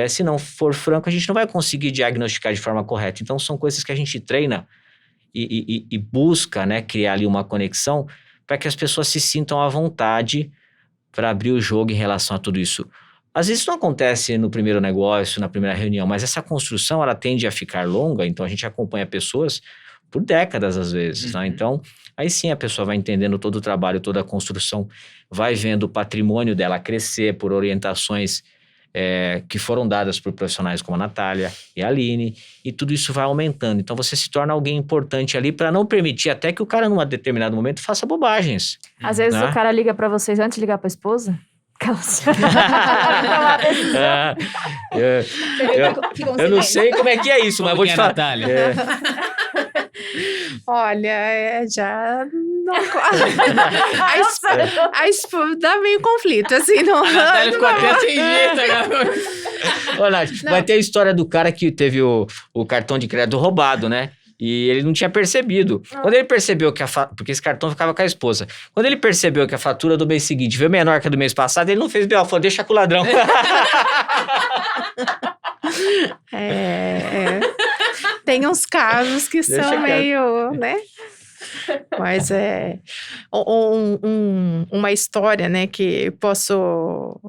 B: se não for franco, a gente não vai conseguir diagnosticar de forma correta. Então, são coisas que a gente treina e busca, né, criar ali uma conexão para que as pessoas se sintam à vontade para abrir o jogo em relação a tudo isso. Às vezes não acontece no primeiro negócio, na primeira reunião, mas essa construção ela tende a ficar longa, então a gente acompanha pessoas por décadas às vezes, né? Então, aí sim a pessoa vai entendendo todo o trabalho, toda a construção, vai vendo o patrimônio dela crescer por orientações que foram dadas por profissionais como a Natália e a Aline, e tudo isso vai aumentando. Então você se torna alguém importante ali para não permitir até que o cara, num determinado momento, faça bobagens.
D: Às vezes
B: né?
D: o cara liga pra vocês antes de ligar pra esposa.
B: Eu não sei como é que é isso, mas vou te falar.
C: Natália?
A: Olha, já não. Dá meio conflito, assim, não.
C: A Natália ficou até sem jeito agora.
B: Ô, Nath, vai ter a história do cara que teve o cartão de crédito roubado, né? E ele não tinha percebido. Quando ele percebeu que porque esse cartão ficava com a esposa. Quando ele percebeu que a fatura do mês seguinte veio menor que a do mês passado, ele não fez B.O., falou, deixa com o ladrão.
A: Tem uns casos que
B: Deixa
A: são
B: quieto.
A: meio, né? Mas uma história, né, que posso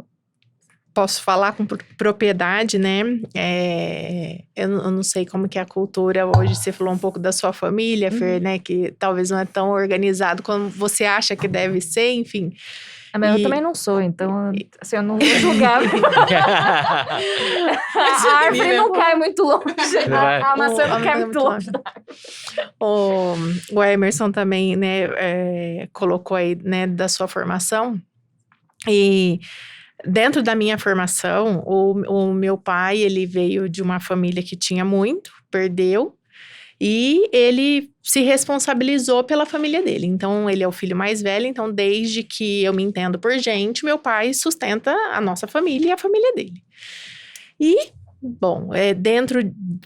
A: falar com propriedade, né? Eu não sei como que é a cultura hoje. Você falou um pouco da sua família, Fer, né? Que talvez não é tão organizado como você acha que deve ser, enfim.
D: Mas eu também não sou, então, assim, eu não vou julgar. A árvore não cai muito longe. A maçã não cai muito longe.
A: O Emerson também, né, colocou aí, né, da sua formação. E dentro da minha formação, o meu pai, ele veio de uma família que tinha muito, perdeu. E ele se responsabilizou pela família dele. Então, ele é o filho mais velho. Então, desde que eu me entendo por gente, meu pai sustenta a nossa família e a família dele. E, bom, dentro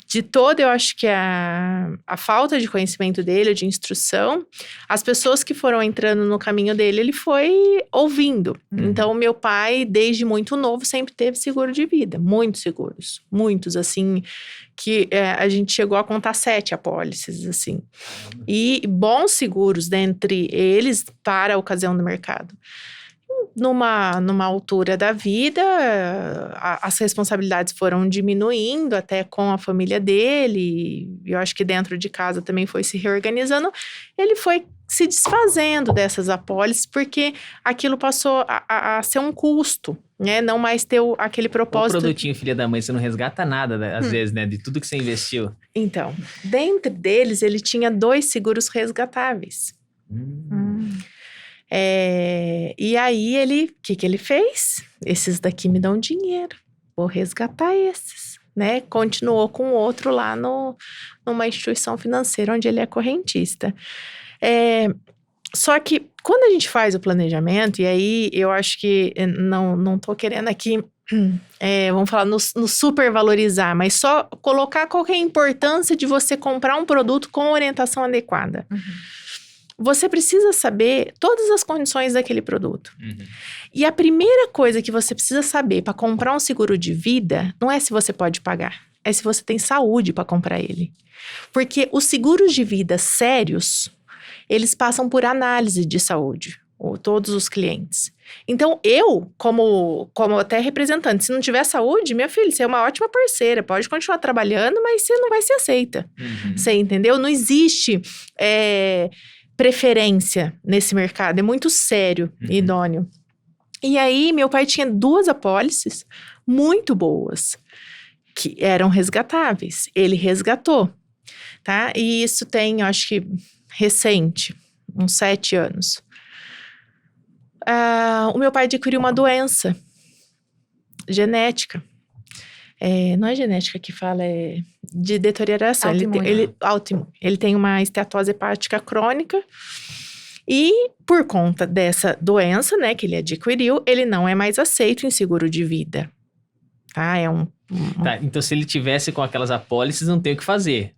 A: de todo, eu acho que a falta de conhecimento dele, de instrução, as pessoas que foram entrando no caminho dele, ele foi ouvindo. Então, meu pai, desde muito novo, sempre teve seguro de vida. Muitos seguros. Muitos, assim, que a gente chegou a contar 7 apólices, assim. E bons seguros dentre eles para a ocasião do mercado. Numa altura da vida, as responsabilidades foram diminuindo até com a família dele. E eu acho que dentro de casa também foi se reorganizando. Ele foi se desfazendo dessas apólices, porque aquilo passou a ser um custo, né? Não mais ter aquele propósito.
C: O produtinho filha da mãe, você não resgata nada, né? Às vezes, né? De tudo que você investiu.
A: Então, dentro deles, ele tinha 2 seguros resgatáveis. E aí, o que ele fez? Esses daqui me dão dinheiro, vou resgatar esses, né? Continuou com o outro lá numa instituição financeira onde ele é correntista. Só que quando a gente faz o planejamento, e aí eu acho que não tô querendo aqui, vamos falar no supervalorizar, mas só colocar qual que é a importância de você comprar um produto com orientação adequada. Você precisa saber todas as condições daquele produto. E a primeira coisa que você precisa saber para comprar um seguro de vida não é se você pode pagar, é se você tem saúde para comprar ele. Porque os seguros de vida sérios, eles passam por análise de saúde, todos os clientes. Então, eu, como até representante, se não tiver saúde, minha filha, você é uma ótima parceira, pode continuar trabalhando, mas você não vai ser aceita. Você entendeu? Não existe preferência nesse mercado, é muito sério e idôneo. E aí, meu pai tinha 2 apólices muito boas, que eram resgatáveis. Ele resgatou, tá? E isso tem, eu acho que, recente, uns 7 anos. O meu pai adquiriu uma doença genética. Não é genética que fala, é de deterioração. Autoimune. Ele tem uma esteatose hepática crônica. E por conta dessa doença, né, que ele adquiriu, ele não é mais aceito em seguro de vida. Tá?
C: Tá, então se ele tivesse com aquelas apólices, não tem o que fazer.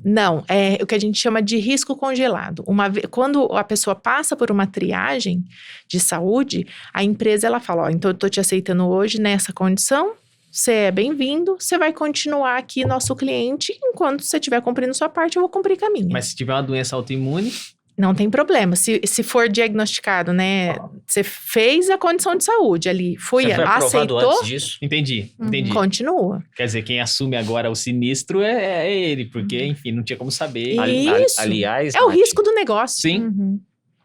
A: Não, é o que a gente chama de risco congelado. Quando a pessoa passa por uma triagem de saúde, a empresa ela fala, ó, então eu tô te aceitando hoje nessa condição, você é bem-vindo, você vai continuar aqui nosso cliente, enquanto você estiver cumprindo sua parte, eu vou cumprir com a minha.
C: Mas se tiver uma doença autoimune...
A: Não tem problema. Se for diagnosticado, né? Você fez a condição de saúde ali,
B: Você foi aprovado
A: aceitou,
B: antes disso?
C: Entendi.
A: continua.
C: Quer dizer, quem assume agora o sinistro é ele, porque, enfim, não tinha como saber.
A: Isso.
B: Aliás,
A: É o
B: Nath,
A: risco do negócio.
C: Sim.
D: Uhum.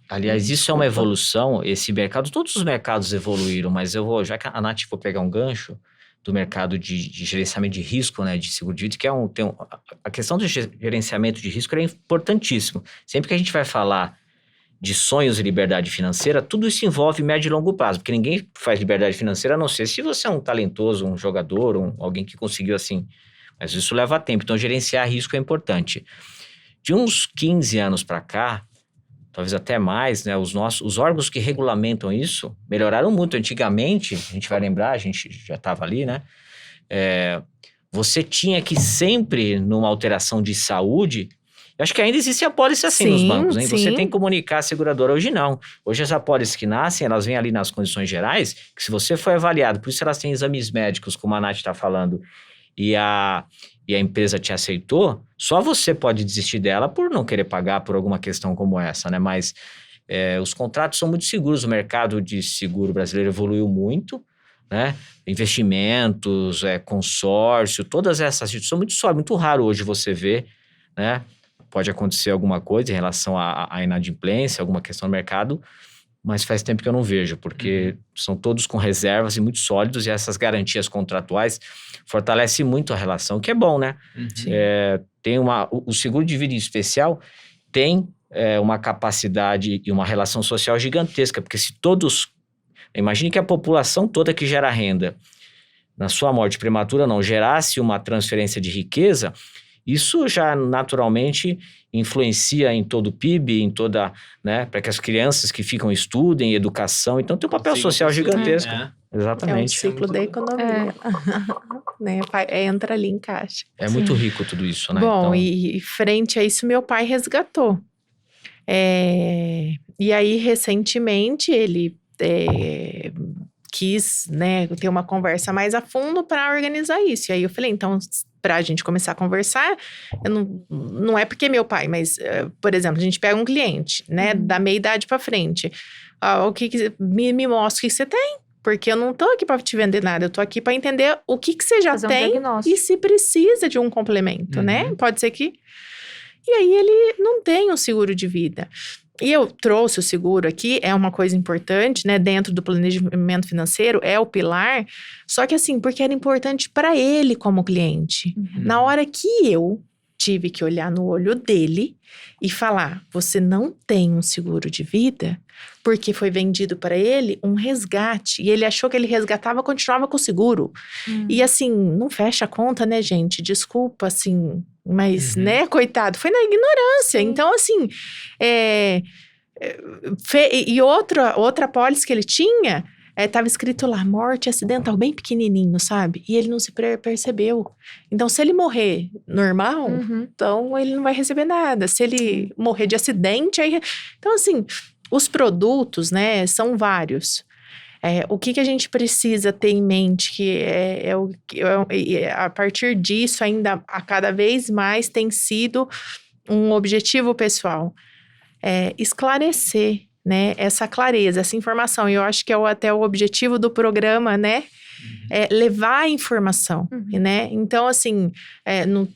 B: Aliás, isso é uma evolução, esse mercado, todos os mercados evoluíram, mas eu vou, já que a Nath for pegar um gancho do mercado de gerenciamento de risco, né, de seguro de vida, que a questão do gerenciamento de risco é importantíssimo. Sempre que a gente vai falar de sonhos e liberdade financeira, tudo isso envolve médio e longo prazo, porque ninguém faz liberdade financeira a não ser se você é um talentoso, um jogador, alguém que conseguiu assim, mas isso leva tempo, então gerenciar risco é importante. De uns 15 anos para cá, talvez até mais, né? Os órgãos que regulamentam isso melhoraram muito. Antigamente, a gente vai lembrar, a gente já estava ali, né? Você tinha que sempre, numa alteração de saúde, eu acho que ainda existe apólice assim nos bancos, né? Você tem que comunicar a seguradora. Hoje não. Hoje as apólices que nascem, elas vêm ali nas condições gerais, que se você foi avaliado, por isso elas têm exames médicos, como a Nath está falando, e a empresa te aceitou, só você pode desistir dela por não querer pagar por alguma questão como essa, né? Mas os contratos são muito seguros, o mercado de seguro brasileiro evoluiu muito, né? Investimentos, consórcio, todas essas são muito sólidas, muito raro hoje você ver, né? Pode acontecer alguma coisa em relação à inadimplência, alguma questão no mercado, mas faz tempo que eu não vejo, porque são todos com reservas e muito sólidos, e essas garantias contratuais fortalecem muito a relação, que é bom, né? O seguro de vida em especial tem uma capacidade e uma relação social gigantesca, porque se todos... Imagine que a população toda que gera renda, na sua morte prematura não, gerasse uma transferência de riqueza, isso já naturalmente influencia em todo o PIB, em toda, né, para que as crianças que ficam estudem, educação, então tem um papel social gigantesco. Exatamente.
A: É o ciclo da economia. Né? Entra ali, encaixa.
B: É muito rico tudo isso, né?
A: Bom,
B: então...
A: e frente a isso, meu pai resgatou. E aí, recentemente, ele quis, né, ter uma conversa mais a fundo para organizar isso. E aí eu falei, então, para a gente começar a conversar, não é porque é meu pai, mas, por exemplo, a gente pega um cliente, né, da meia idade para frente. Me mostra o que você tem. Porque eu não tô aqui para te vender nada, eu tô aqui para entender o que você já tem e se precisa de um complemento, né? Pode ser que... E aí ele não tem um seguro de vida. E eu trouxe o seguro aqui, é uma coisa importante, né? Dentro do planejamento financeiro, é o pilar. Só que assim, porque era importante para ele como cliente. Na hora que eu tive que olhar no olho dele e falar, você não tem um seguro de vida, porque foi vendido para ele um resgate. E ele achou que ele resgatava, continuava com o seguro. E assim, não fecha a conta, né, gente? Desculpa, assim, mas, né, coitado, foi na ignorância. Então, assim, e outra apólice que ele tinha... Tava escrito lá, morte acidental, bem pequenininho, sabe? E ele não se percebeu. Então, se ele morrer normal, então ele não vai receber nada. Se ele morrer de acidente, aí... Então, assim, os produtos, né, são vários. O que a gente precisa ter em mente, que a partir disso, ainda a cada vez mais tem sido um objetivo pessoal. Esclarecer, né, essa clareza, essa informação. E eu acho que é o objetivo do programa, né? Levar a informação, né? Então, assim,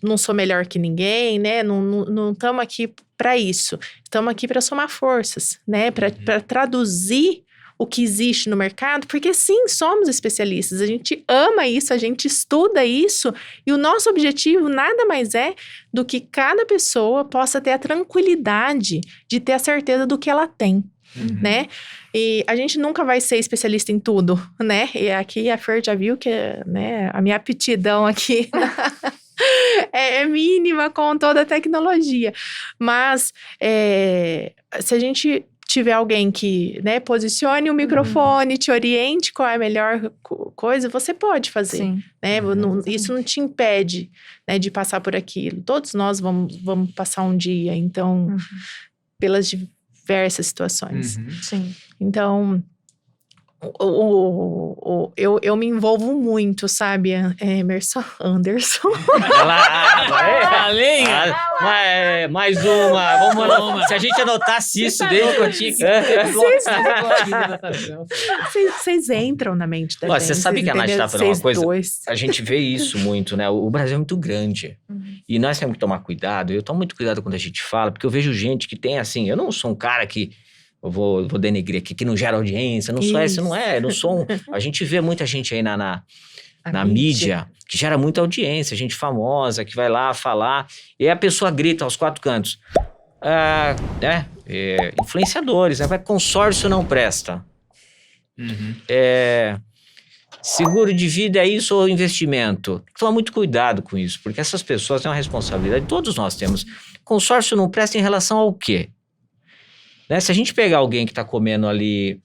A: não sou melhor que ninguém, né? Não estamos aqui para isso. Estamos aqui para somar forças, né? Para traduzir o que existe no mercado, porque sim, somos especialistas, a gente ama isso, a gente estuda isso, e o nosso objetivo nada mais é do que cada pessoa possa ter a tranquilidade de ter a certeza do que ela tem. Né? E a gente nunca vai ser especialista em tudo, né? E aqui a Fer já viu que, né, a minha aptidão aqui é mínima com toda a tecnologia. Mas se a gente tiver alguém que, né, posicione o microfone, te oriente qual é a melhor coisa, você pode fazer.
D: Sim.
A: Né? Isso não te impede, né, de passar por aquilo. Todos nós vamos passar um dia, então, pelas diversas situações.
D: Sim.
A: Então, Eu me envolvo muito, sabe, Anderson?
C: Além!
B: Mais uma. Vamos, se a gente anotasse isso desde que eu tinha que...
A: Vocês entram na mente da
B: Ó,
A: gente.
B: você sabe que a Nath tá falando uma
A: Vocês
B: coisa?
A: dois.
B: A gente vê isso muito, né? O Brasil é muito grande. E nós temos que tomar cuidado. Eu tomo muito cuidado quando a gente fala, porque eu vejo gente que tem assim... Eu não sou um cara que... Eu vou denegrir aqui, que não gera audiência. Não sou esse, não é. Eu não sou a gente vê muita gente aí na mídia que gera muita audiência. Gente famosa que vai lá falar. E aí a pessoa grita aos 4 cantos. Influenciadores, né? Consórcio não presta. Seguro de vida é isso ou investimento? Toma muito cuidado com isso, porque essas pessoas têm uma responsabilidade, todos nós temos. Consórcio não presta em relação ao quê? Né? Se a gente pegar alguém que está comendo ali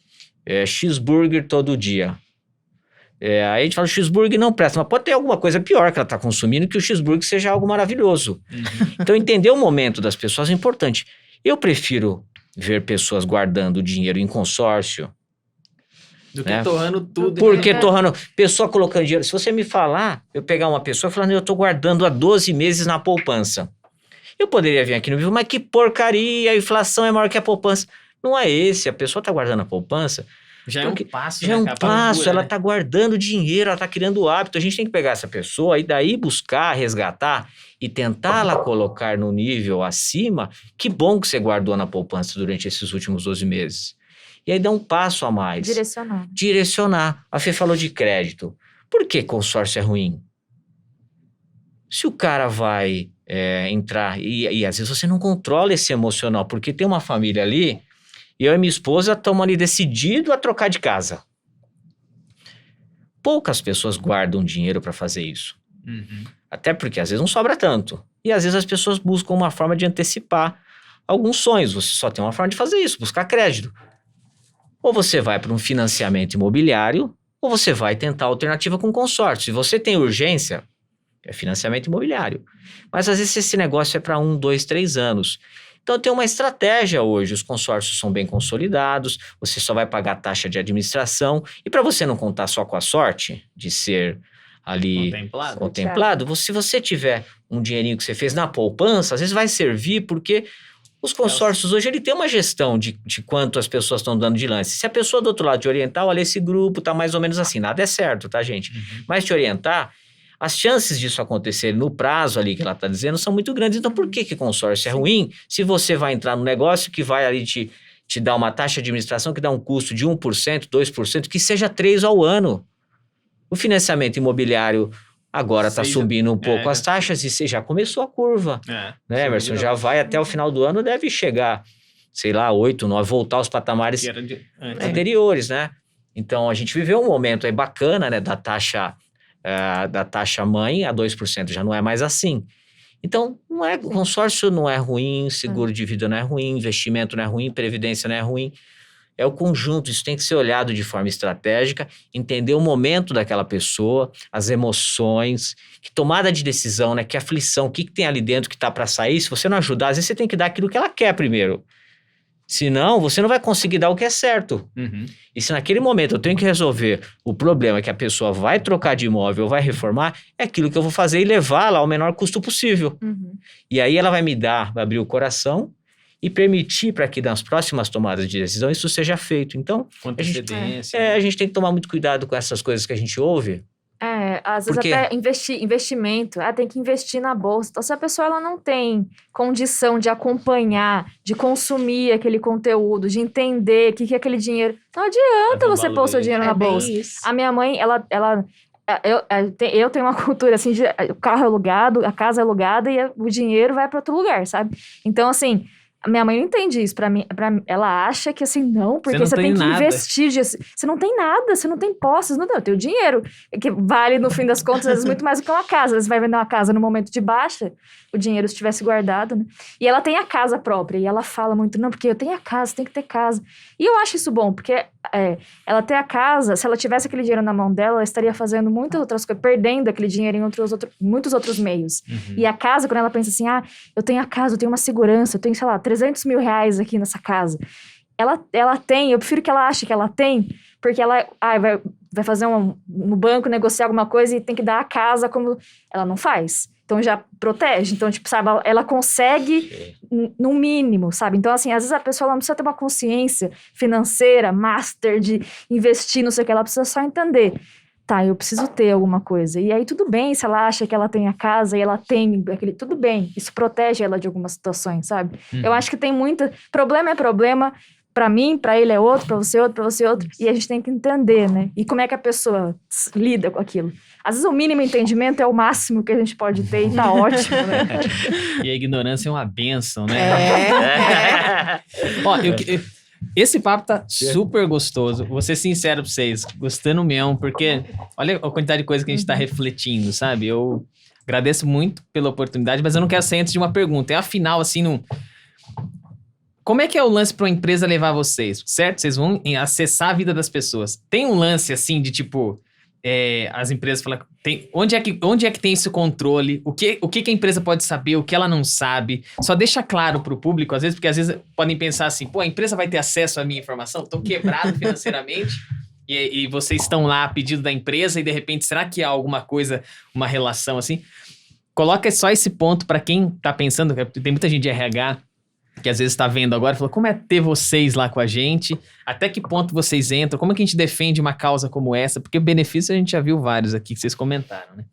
B: cheeseburger todo dia, aí a gente fala que o cheeseburger não presta, mas pode ter alguma coisa pior que ela está consumindo, que o cheeseburger seja algo maravilhoso. Então entender o momento das pessoas é importante. Eu prefiro ver pessoas guardando dinheiro em consórcio,
C: do que torrando tudo.
B: Porque torrando... Pessoa colocando dinheiro... Se você me falar, eu pegar uma pessoa falando, eu tô guardando há 12 meses na poupança. Eu poderia vir aqui no vídeo, mas que porcaria, a inflação é maior que a poupança. Não é esse, a pessoa tá guardando a poupança...
C: Já é um passo,
B: já é um passo, ela
C: né?
B: tá guardando dinheiro, ela tá criando hábito. A gente tem que pegar essa pessoa e daí buscar, resgatar e tentar colocar no nível acima. Que bom que você guardou na poupança durante esses últimos 12 meses. E aí dá um passo a mais. Direcionar. A Fê falou de crédito. Por que consórcio é ruim? Se o cara vai entrar... E às vezes você não controla esse emocional, porque tem uma família ali, e eu e minha esposa estamos ali decididos a trocar de casa. Poucas pessoas guardam dinheiro para fazer isso. Até porque às vezes não sobra tanto. E às vezes as pessoas buscam uma forma de antecipar alguns sonhos. Você só tem uma forma de fazer isso, buscar crédito. Ou você vai para um financiamento imobiliário, ou você vai tentar alternativa com consórcio. Se você tem urgência, é financiamento imobiliário. Mas às vezes esse negócio é para 1, 2, 3 anos. Então tem uma estratégia hoje, os consórcios são bem consolidados, você só vai pagar taxa de administração. E para você não contar só com a sorte de ser ali contemplado, se você tiver um dinheirinho que você fez na poupança, às vezes vai servir porque... Os consórcios hoje, ele tem uma gestão de quanto as pessoas estão dando de lance. Se a pessoa do outro lado te orientar, olha, esse grupo tá mais ou menos assim, nada é certo, tá, gente? Mas te orientar, as chances disso acontecer no prazo ali que ela tá dizendo são muito grandes. Então, por que consórcio é ruim se você vai entrar num negócio que vai ali te dar uma taxa de administração que dá um custo de 1%, 2%, que seja 3% ao ano? O financiamento imobiliário... Agora está subindo um pouco as taxas e você já começou a curva, né, Emerson? Já vai até o final do ano, deve chegar, sei lá, 8, 9, voltar aos patamares anteriores, né? Então, a gente viveu um momento aí bacana, né, da taxa mãe a 2%, já não é mais assim. Então, consórcio não é ruim, seguro de vida não é ruim, investimento não é ruim, previdência não é ruim. É o conjunto, isso tem que ser olhado de forma estratégica, entender o momento daquela pessoa, as emoções, que tomada de decisão, né? Que aflição, o que tem ali dentro que tá para sair. Se você não ajudar, às vezes você tem que dar aquilo que ela quer primeiro. Senão, você não vai conseguir dar o que é certo. E se naquele momento eu tenho que resolver o problema que a pessoa vai trocar de imóvel ou vai reformar, é aquilo que eu vou fazer e levá-la ao menor custo possível. E aí ela vai vai abrir o coração e permitir para que nas próximas tomadas de decisão isso seja feito. Então, a gente tem que tomar muito cuidado com essas coisas que a gente ouve.
D: Às vezes até investimento, tem que investir na bolsa. Então, se a pessoa ela não tem condição de acompanhar, de consumir aquele conteúdo, de entender o que é aquele dinheiro, não adianta você pôr o seu dinheiro na bolsa. A minha mãe, eu tenho uma cultura assim, de o carro é alugado, a casa é alugada e o dinheiro vai para outro lugar, sabe? Então, assim... A minha mãe não entende isso. Ela acha que assim, não, porque você tem que investir. Você não tem nada, você não tem posses. Não, eu tenho dinheiro, que vale, no fim das contas, às vezes, muito mais do que uma casa. Às vezes vai vender uma casa no momento de baixa, o dinheiro se tivesse guardado, né? E ela tem a casa própria, e ela fala muito, não, porque eu tenho a casa, tem que ter casa. E eu acho isso bom, porque ela ter a casa, se ela tivesse aquele dinheiro na mão dela, ela estaria fazendo muitas outras coisas, perdendo aquele dinheiro em muitos outros meios. E a casa, quando ela pensa assim, eu tenho a casa, eu tenho uma segurança, eu tenho, sei lá, 300 mil reais aqui nessa casa. ela tem, eu prefiro que ela ache que ela tem, porque ela vai fazer no banco, negociar alguma coisa e tem que dar a casa como... Ela não faz. Então, já protege. Então, tipo, sabe, ela consegue no mínimo, sabe? Então, assim, às vezes a pessoa ela não precisa ter uma consciência financeira, master de investir, não sei o que, ela precisa só entender. Tá, eu preciso ter alguma coisa. E aí, tudo bem se ela acha que ela tem a casa e ela tem aquele... Tudo bem, isso protege ela de algumas situações, sabe? Eu acho que tem muita... Problema é problema... Pra mim, pra ele é outro, pra você outro, pra você outro. E a gente tem que entender, né? E como é que a pessoa lida com aquilo. Às vezes o mínimo entendimento é o máximo que a gente pode ter e tá ótimo, né?
C: E a ignorância é uma bênção, né? Ó,
B: É.
C: esse papo tá super gostoso. Vou ser sincero pra vocês, gostando mesmo, porque olha a quantidade de coisa que a gente tá refletindo, sabe? Eu agradeço muito pela oportunidade, mas eu não quero sair antes de uma pergunta. Afinal, assim, não... Como é que é o lance para uma empresa levar vocês, certo? Vocês vão acessar a vida das pessoas. Tem um lance, assim, de tipo... as empresas falam... Onde é que tem esse controle? O que a empresa pode saber? O que ela não sabe? Só deixa claro para o público, às vezes, porque às vezes podem pensar assim... Pô, a empresa vai ter acesso à minha informação? Estão quebrados financeiramente? E vocês estão lá a pedido da empresa e, de repente, será que há alguma coisa, uma relação assim? Coloca só esse ponto para quem tá pensando... Tem muita gente de RH... que às vezes está vendo agora, falou, como é ter vocês lá com a gente? Até que ponto vocês entram? Como é que a gente defende uma causa como essa? Porque benefícios a gente já viu vários aqui que vocês comentaram, né?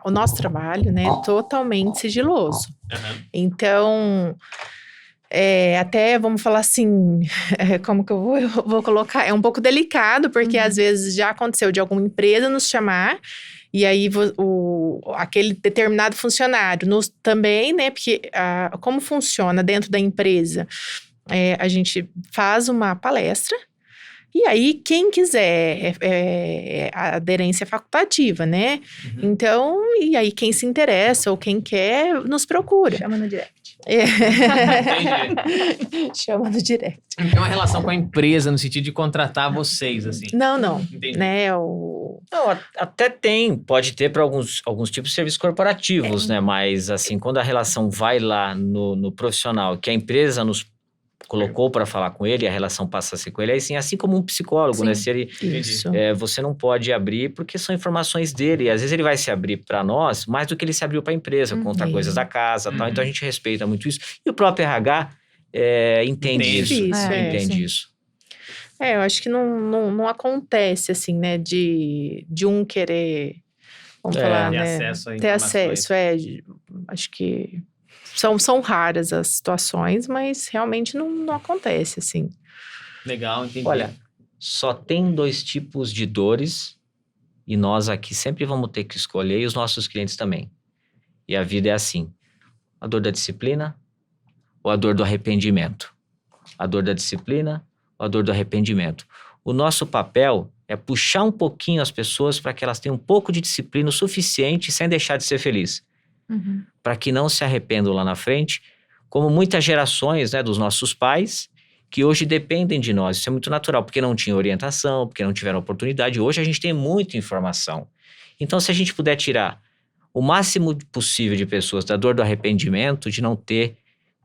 A: O nosso trabalho, né, é totalmente sigiloso. Então, até, vamos falar assim, como que eu vou colocar? É um pouco delicado, porque às vezes já aconteceu de alguma empresa nos chamar, e aí aquele determinado funcionário também, né? Porque como funciona dentro da empresa? A gente faz uma palestra e aí quem quiser, a aderência é facultativa, né? Então, e aí quem se interessa ou quem quer, nos procura.
E: Chama no direct.
A: Chama no direct.
C: Não tem uma relação com a empresa no sentido de contratar vocês, assim.
A: Não.
C: Entendi.
A: Né,
B: Não, até pode ter para alguns tipos de serviços corporativos, né? Mas, assim, quando a relação vai lá no profissional, que a empresa nos colocou para falar com ele, a relação passa a ser com ele, assim como um psicólogo, né? Se ele,
A: Isso.
B: você não pode abrir porque são informações dele. E às vezes ele vai se abrir para nós mais do que ele se abriu para a empresa, contar coisas da casa e tal. Então a gente respeita muito isso. E o próprio RH entende isso. Entende isso.
A: Eu acho que não acontece, assim, né, de um querer, vamos falar,
C: Ter
A: né?
C: acesso a
A: Ter
C: informações.
A: acesso, acho que são raras as situações, mas realmente não acontece, assim.
C: Legal, entendi.
B: Olha, só tem 2 tipos de dores e nós aqui sempre vamos ter que escolher e os nossos clientes também. E a vida é assim. A dor da disciplina ou a dor do arrependimento? A dor da disciplina ou a dor do arrependimento? O nosso papel é puxar um pouquinho as pessoas para que elas tenham um pouco de disciplina o suficiente sem deixar de ser feliz. Para que não se arrependam lá na frente, como muitas gerações, né, dos nossos pais, que hoje dependem de nós. Isso é muito natural, porque não tinham orientação, porque não tiveram oportunidade. Hoje a gente tem muita informação. Então, se a gente puder tirar o máximo possível de pessoas da dor do arrependimento, de não ter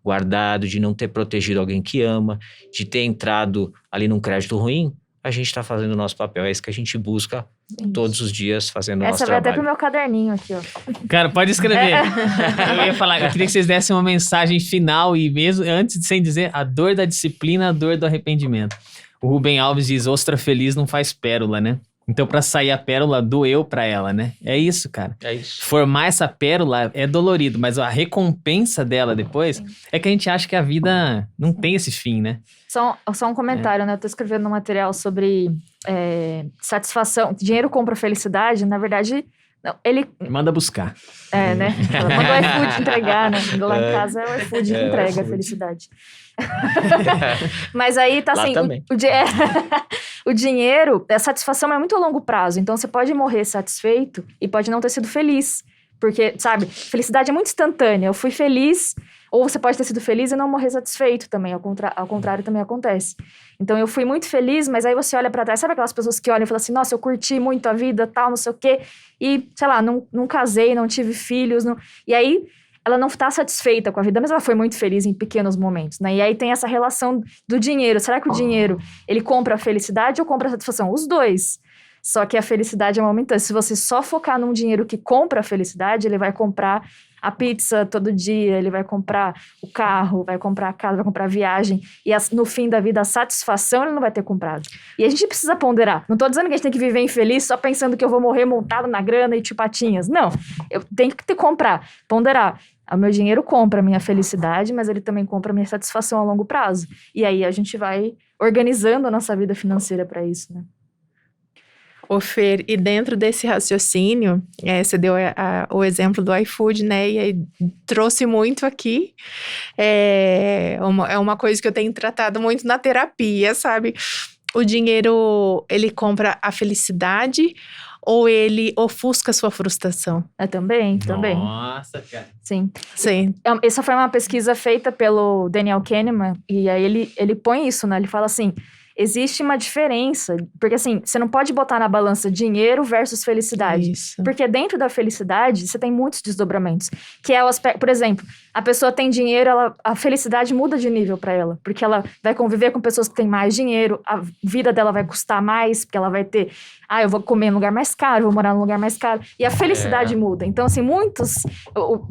B: guardado, de não ter protegido alguém que ama, de ter entrado ali num crédito ruim, a gente está fazendo o nosso papel. É isso que a gente busca todos os dias, fazendo o nosso
D: Essa vai até
B: trabalho.
D: pro meu caderninho aqui, ó.
C: Cara, pode escrever. Eu ia falar, eu queria que vocês dessem uma mensagem final e mesmo antes de sem dizer a dor da disciplina, a dor do arrependimento. O Rubem Alves diz, ostra feliz não faz pérola, né? Então, pra sair a pérola, doeu pra ela, né? É isso, cara.
B: É isso.
C: Formar essa pérola é dolorido, mas a recompensa dela depois é que a gente acha que a vida não tem esse fim, né?
D: Só um comentário, né? Eu tô escrevendo um material sobre satisfação. Dinheiro compra felicidade. Na verdade, não, ele...
C: Manda buscar.
D: né? Manda o iFood entregar, né? Lá em casa é o iFood que entrega a felicidade. Mas aí tá
B: Lá
D: assim...
B: também.
D: O dinheiro, a satisfação é muito a longo prazo. Então, você pode morrer satisfeito e pode não ter sido feliz. Porque, sabe, felicidade é muito instantânea. Eu fui feliz... Ou você pode ter sido feliz e não morrer satisfeito também. Ao contrário, também acontece. Então, eu fui muito feliz, mas aí você olha pra trás. Sabe aquelas pessoas que olham e falam assim, nossa, eu curti muito a vida, tal, não sei o quê. E, sei lá, não casei, não tive filhos. E aí, ela não tá satisfeita com a vida, mas ela foi muito feliz em pequenos momentos, né? E aí tem essa relação do dinheiro. Será que o dinheiro, ele compra a felicidade ou compra a satisfação? Os dois. Só que a felicidade é momentânea. Se você só focar num dinheiro que compra a felicidade, ele vai comprar a pizza todo dia, ele vai comprar o carro, vai comprar a casa, vai comprar a viagem. E no fim da vida, a satisfação ele não vai ter comprado. E a gente precisa ponderar. Não tô dizendo que a gente tem que viver infeliz só pensando que eu vou morrer montado na grana e patinhas. Não, eu tenho que comprar, ponderar. O meu dinheiro compra a minha felicidade, mas ele também compra a minha satisfação a longo prazo. E aí a gente vai organizando a nossa vida financeira para isso, né?
A: Ô Fer, e dentro desse raciocínio, você deu o exemplo do iFood, né? E aí trouxe muito aqui. É uma coisa que eu tenho tratado muito na terapia, sabe? O dinheiro, ele compra a felicidade ou ele ofusca a sua frustração?
D: Também.
C: Nossa, cara.
D: Sim.
A: Sim.
D: Essa foi uma pesquisa feita pelo Daniel Kahneman, e aí ele põe isso, né? Ele fala assim, existe uma diferença, porque assim, você não pode botar na balança dinheiro versus felicidade.
A: Isso.
D: Porque dentro da felicidade, você tem muitos desdobramentos. Que é o aspecto, por exemplo, a pessoa tem dinheiro, a felicidade muda de nível para ela. Porque ela vai conviver com pessoas que têm mais dinheiro, a vida dela vai custar mais, porque ela vai ter... eu vou comer num lugar mais caro, vou morar num lugar mais caro. E a felicidade muda. Então, assim, muitos...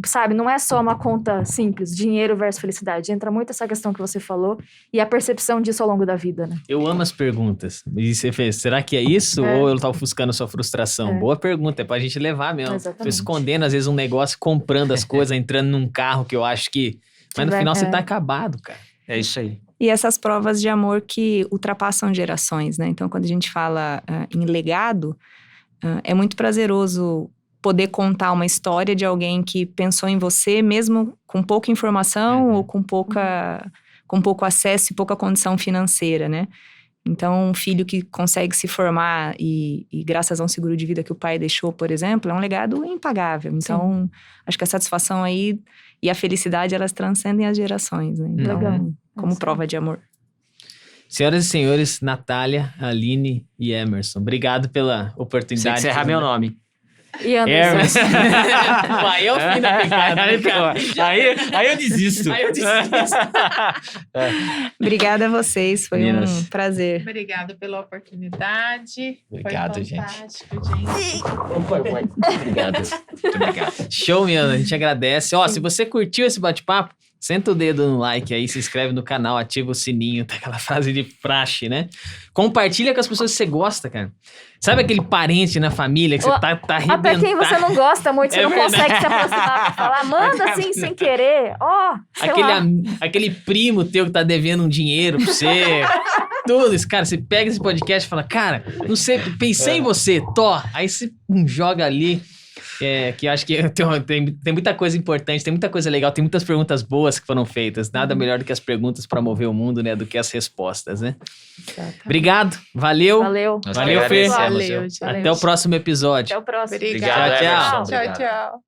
D: Sabe, não é só uma conta simples, dinheiro versus felicidade. Entra muito essa questão que você falou e a percepção disso ao longo da vida, né?
C: Eu amo as perguntas. E você fez, será que é isso? Ou eu tô ofuscando a sua frustração? Boa pergunta, é pra gente levar mesmo.
D: Exatamente.
C: Tô escondendo, às vezes, um negócio, comprando as coisas, entrando num carro que eu acho que... Mas no final você tá acabado, cara.
B: É isso aí.
F: E essas provas de amor que ultrapassam gerações, né? Então, quando a gente fala em legado, é muito prazeroso poder contar uma história de alguém que pensou em você, mesmo com pouca informação ou com pouco acesso e pouca condição financeira, né? Então, um filho que consegue se formar e graças a um seguro de vida que o pai deixou, por exemplo, é um legado impagável. Então, acho que a satisfação aí e a felicidade, elas transcendem as gerações, né? Então,
D: Legal.
F: como prova de amor.
C: Senhoras e senhores, Natália, Aline e Emerson, obrigado pela oportunidade.
B: Tem que encerrar meu nome.
D: E Anderson.
C: Aí é o fim da picada.
B: Aí eu desisto.
F: Obrigada a vocês, foi
B: Meninas.
F: um prazer.
A: Obrigada pela oportunidade.
B: Obrigado,
A: Foi
B: gente.
A: fantástico, gente.
B: Obrigado. Muito obrigado.
C: Show, minha, a gente agradece. Ó, se você curtiu esse bate-papo, senta o dedo no like aí, se inscreve no canal, ativa o sininho, tá aquela frase de praxe, né? Compartilha com as pessoas que você gosta, cara. Sabe aquele parente na família que você tá arrebentado?
D: Até quem você não gosta muito, você
C: É
D: não
C: verdade.
D: consegue se aproximar pra falar, manda assim, sem querer. Sei lá.
C: Aquele primo teu que tá devendo um dinheiro pra você. Tudo isso, cara, você pega esse podcast e fala, cara, não sei, pensei em você, aí você joga ali. Que eu acho que tem muita coisa importante, tem muita coisa legal, tem muitas perguntas boas que foram feitas. Nada melhor do que as perguntas para mover o mundo, né? Do que as respostas, né?
D: Exatamente.
C: Obrigado, valeu.
D: Valeu.
B: Nós
C: Valeu,
B: que
C: Fê.
B: agradecemos,
A: Valeu,
B: viu?
A: gente.
C: Até o próximo episódio.
D: Até o próximo.
A: Obrigada.
C: Tchau, tchau.
B: Emerson.
A: Tchau,
B: Obrigado.
A: tchau.